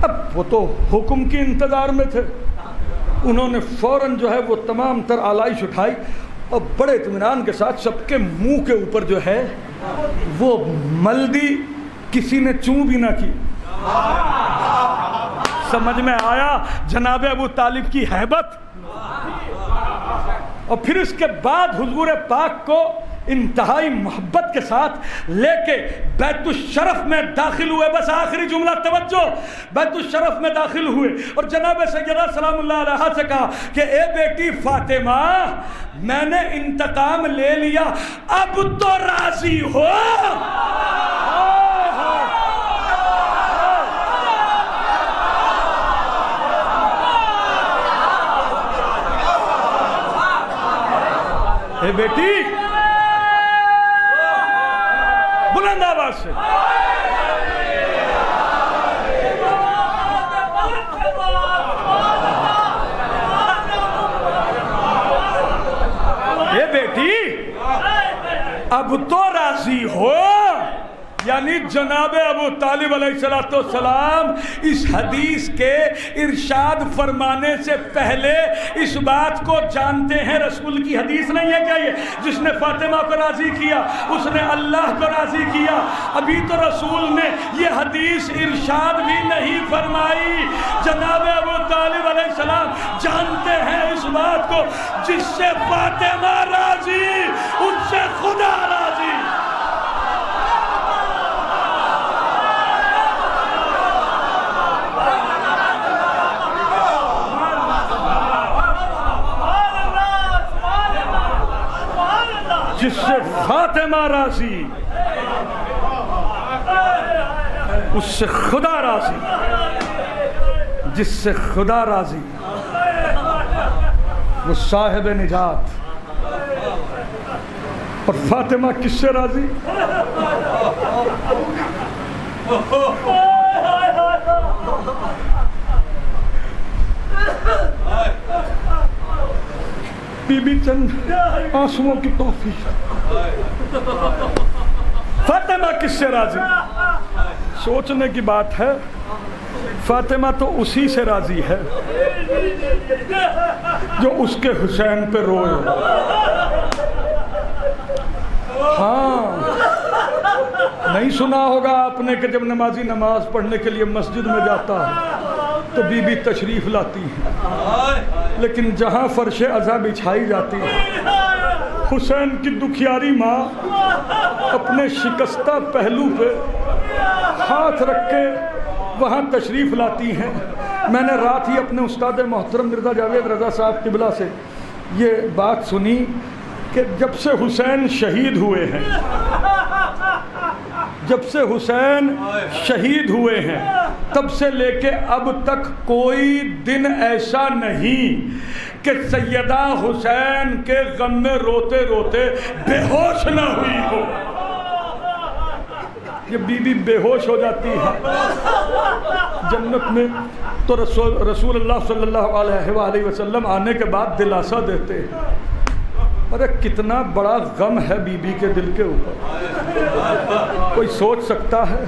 اب وہ تو حکم کی انتظار میں تھے، انہوں نے فوراً جو ہے وہ تمام تر آلائش اٹھائی اور بڑے اطمینان کے ساتھ سب کے منہ کے اوپر جو ہے وہ مل دی. کسی نے چوں بھی نہ کی. سمجھ میں آیا جناب ابو طالب کی ہیبت. اور پھر اس کے بعد حضور پاک کو انتہائی محبت کے ساتھ لے کے بیت الشرف میں داخل ہوئے. بس آخری جملہ توجہ، بیت الشرف میں داخل ہوئے اور جناب سیدہ سلام اللہ علیہا سے کہا کہ اے بیٹی فاطمہ میں نے انتقام لے لیا، اب تو راضی ہو. اے بیٹی بلند آواز سے اے بیٹی اب تو راضی ہو. یعنی جناب ابو طالب علیہ السلام اس حدیث کے ارشاد فرمانے سے پہلے اس بات کو جانتے ہیں. رسول کی حدیث نہیں ہے کیا یہ؟ جس نے فاطمہ کو راضی کیا اس نے اللہ کو راضی کیا. ابھی تو رسول نے یہ حدیث ارشاد بھی نہیں فرمائی. جناب ابو طالب علیہ السلام جانتے ہیں اس بات کو، جس سے فاطمہ راضی ان سے خدا راضی. جس سے فاطمہ راضی اس سے خدا راضی، جس سے خدا راضی وہ صاحب نجات. اور فاطمہ کس سے راضی؟ بی بی چند آنسوؤں کی توفیق. فاطمہ کس سے راضی؟ سوچنے کی بات ہے. فاطمہ تو اسی سے راضی ہے جو اس کے حسین پہ روئے. ہاں نہیں سنا ہوگا آپ نے کہ جب نمازی نماز پڑھنے کے لیے مسجد میں جاتا ہے تو بی بی تشریف لاتی ہے، لیکن جہاں فرش عزا بچھائی جاتی ہے حسین کی دکھیاری ماں اپنے شکستہ پہلو پہ ہاتھ رکھ کے وہاں تشریف لاتی ہیں. میں نے رات ہی اپنے استاد محترم مرزا جاوید رضا صاحب قبلہ سے یہ بات سنی کہ جب سے حسین شہید ہوئے ہیں جب سے حسین شہید ہوئے ہیں تب سے لے کے اب تک کوئی دن ایسا نہیں کہ سیدہ حسین کے غم میں روتے روتے بے ہوش نہ ہوئی ہو۔ یہ بی بی بے ہوش ہو جاتی ہے جنت میں تو رسول اللہ صلی اللہ علیہ وآلہ وسلم آنے کے بعد دلاسا دیتے ہیں۔ ارے کتنا بڑا غم ہے بی بی کے دل کے اوپر، کوئی سوچ سکتا ہے؟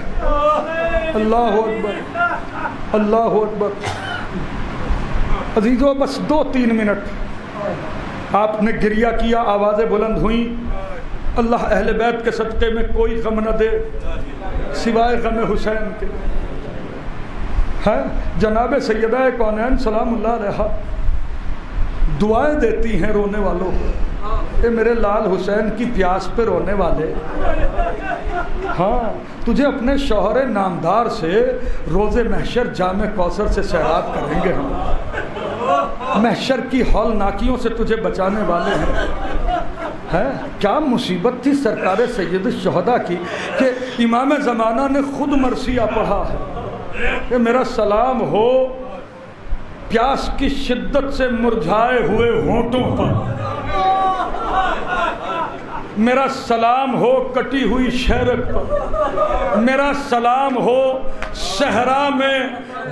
اللہ اکبر، اللہ اکبر۔ عزیزو بس 2-3 منٹ آپ نے گریہ کیا، آوازیں بلند ہوئیں۔ اللہ اہل بیت کے صدقے میں کوئی غم نہ دے سوائے غم حسین کے۔ ہے جناب سیدہ کونین سلام اللہ علیہا دعائیں دیتی ہیں رونے والوں کو، اے میرے لال حسین کی پیاس پہ رونے والے، ہاں تجھے اپنے شوہر نامدار سے روز محشر جام کوثر سے سیراب کریں گے ہم، محشر کی ہولناکیوں سے تجھے بچانے والے ہیں۔ ہے کیا مصیبت تھی سرکار سید الشہداء کی کہ امام زمانہ نے خود مرثیہ پڑھا ہے کہ میرا سلام ہو پیاس کی شدت سے مرجھائے ہوئے ہونٹوں پر، میرا سلام ہو کٹی ہوئی شہرت پر، میرا سلام ہو صحرا میں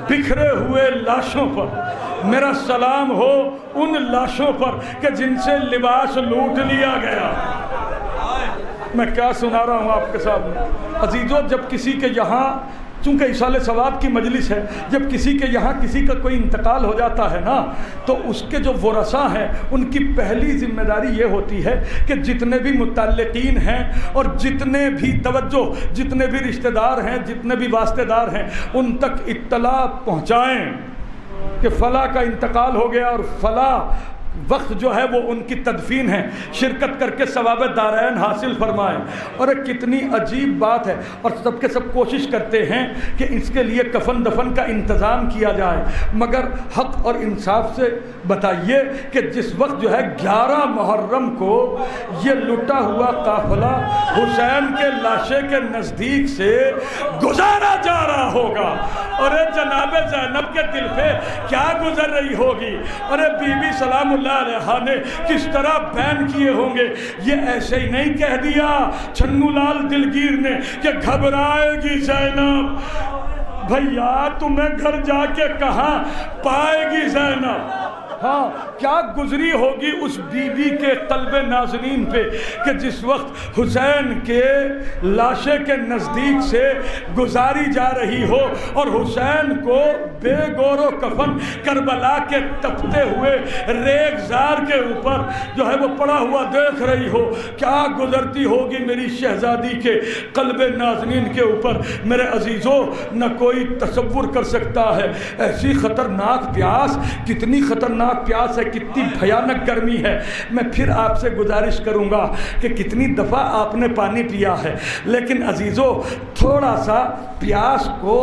بکھرے ہوئے لاشوں پر، میرا سلام ہو ان لاشوں پر کہ جن سے لباس لوٹ لیا گیا۔ میں کیا سنا رہا ہوں آپ کے سامنے عزیزو، جب کسی کے یہاں چونکہ ایصال ثواب کی مجلس ہے، جب کسی کے یہاں کسی کا کوئی انتقال ہو جاتا ہے نا تو اس کے جو ورثاء ہیں ان کی پہلی ذمہ داری یہ ہوتی ہے کہ جتنے بھی متعلقین ہیں اور جتنے بھی توجہ جتنے بھی رشتہ دار ہیں جتنے بھی واسطے دار ہیں ان تک اطلاع پہنچائیں کہ فلاں کا انتقال ہو گیا اور فلاں وقت جو ہے وہ ان کی تدفین ہے، شرکت کر کے ثواب دارین حاصل فرمائیں۔ اور ایک کتنی عجیب بات ہے، اور سب کے سب کوشش کرتے ہیں کہ اس کے لیے کفن دفن کا انتظام کیا جائے، مگر حق اور انصاف سے بتائیے کہ جس وقت جو ہے 11 محرم کو یہ لٹا ہوا قافلہ حسین کے لاشے کے نزدیک سے گزارا جا رہا ہوگا، اور جناب زینب کے دل پہ کیا گزر رہی ہوگی، اور بی بی سلام اللہ علیہ نے کس طرح بین کیے ہوں گے۔ یہ ایسے ہی نہیں کہہ دیا چھنو لال دلگیر نے کہ گھبرائے گی زینب، بھیا تمہیں گھر جا کے کہاں پائے گی زینب۔ ہاں کیا گزری ہوگی اس بی بی کے قلب نازنین پہ کہ جس وقت حسین کے لاشے کے نزدیک سے گزاری جا رہی ہو اور حسین کو بے گور و کفن کربلا کے تپتے ہوئے ریگ زار کے اوپر جو ہے وہ پڑا ہوا دیکھ رہی ہو، کیا گزرتی ہوگی میری شہزادی کے قلب نازنین کے اوپر۔ میرے عزیزو نہ کوئی تصور کر سکتا ہے ایسی خطرناک پیاس، کتنی خطرناک پیاس ہے، کتنی بھیانک گرمی ہے۔ میں پھر آپ سے گزارش کروں گا کہ کتنی دفعہ آپ نے پانی پیا ہے، لیکن عزیزو تھوڑا سا پیاس کو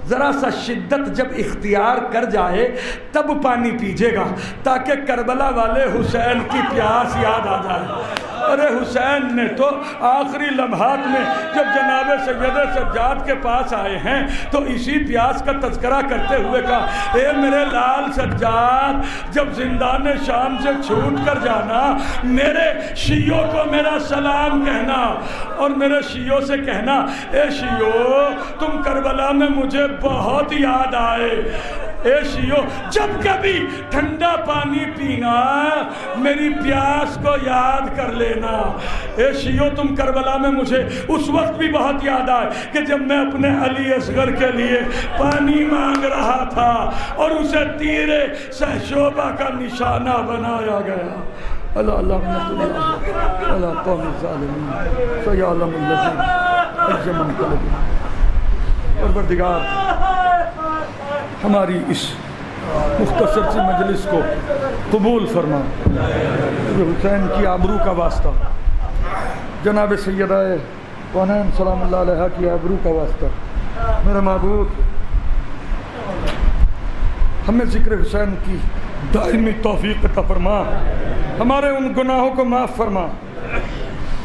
ذرا سا شدت جب اختیار کر جائے تب پانی پیجیے گا تاکہ کربلا والے حسین کی پیاس یاد آ جائے۔ ارے حسین نے تو آخری لمحات میں جب جناب سید سجاد کے پاس آئے ہیں تو اسی پیاس کا تذکرہ کرتے ہوئے کہا، اے میرے لال سجاد جب زندان شام سے چھوٹ کر جانا میرے شیعوں کو میرا سلام کہنا، اور میرے شیعوں سے کہنا اے شیعوں تم کربلا میں مجھے بہت یاد آئے، اے شیعوں جب کبھی ٹھنڈا پانی پینا میری پیاس کو یاد کر لینا، اے شیعوں تم کربلا میں مجھے اس وقت بھی بہت یاد آئے کہ جب میں اپنے علی اصغر کے لیے پانی مانگ رہا تھا اور اسے تیر سہشوبہ کا نشانہ بنایا گیا۔ اللہ اللہ اللہ قوم الظالمین سیعلم الذین اجمع قلوبہم۔ پروردگار ہماری اس مختصر سی مجلس کو قبول فرما، حسین کی آبرو کا واسطہ، جناب سیدہ کونین سلام اللہ علیہ کی آبرو کا واسطہ، میرا معبود ہمیں ذکر حسین کی دائمی توفیق عطا فرما، ہمارے ان گناہوں کو معاف فرما،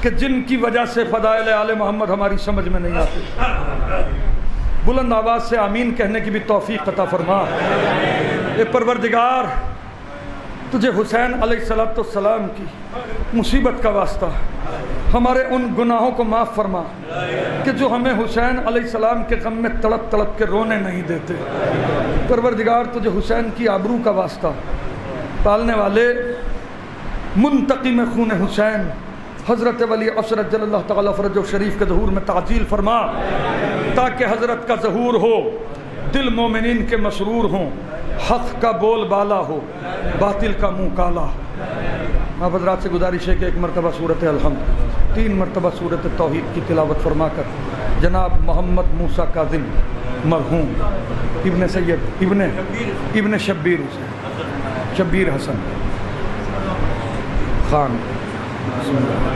کہ جن کی وجہ سے فضائل آل محمد ہماری سمجھ میں نہیں آتے، بلند آواز سے آمین کہنے کی بھی توفیق عطا فرما۔ اے پروردگار، تجھے حسین علیہ السلام کی مصیبت کا واسطہ ہمارے ان گناہوں کو معاف فرما کہ جو ہمیں حسین علیہ السلام کے غم میں تڑپ تڑپ کے رونے نہیں دیتے۔ پروردگار، تجھے حسین کی آبرو کا واسطہ پالنے والے منتقم خون حسین حضرت ولی عصر جل اللہ تعالیٰ فرجہ شریف کے ظہور میں تعجیل فرما، تاکہ حضرت کا ظہور ہو، دل مومنین کے مسرور ہوں، حق کا بول بالا ہو، باطل کا منہ کالا ہو۔ آپ حضرات سے گزارش ہے کہ ایک مرتبہ سورۃ الحمد، 3 مرتبہ سورۃ توحید کی تلاوت فرما کر جناب محمد موسیٰ کاظم مرحوم ابن سید ابن شبیر حسین شبیر حسن خان بسم اللہ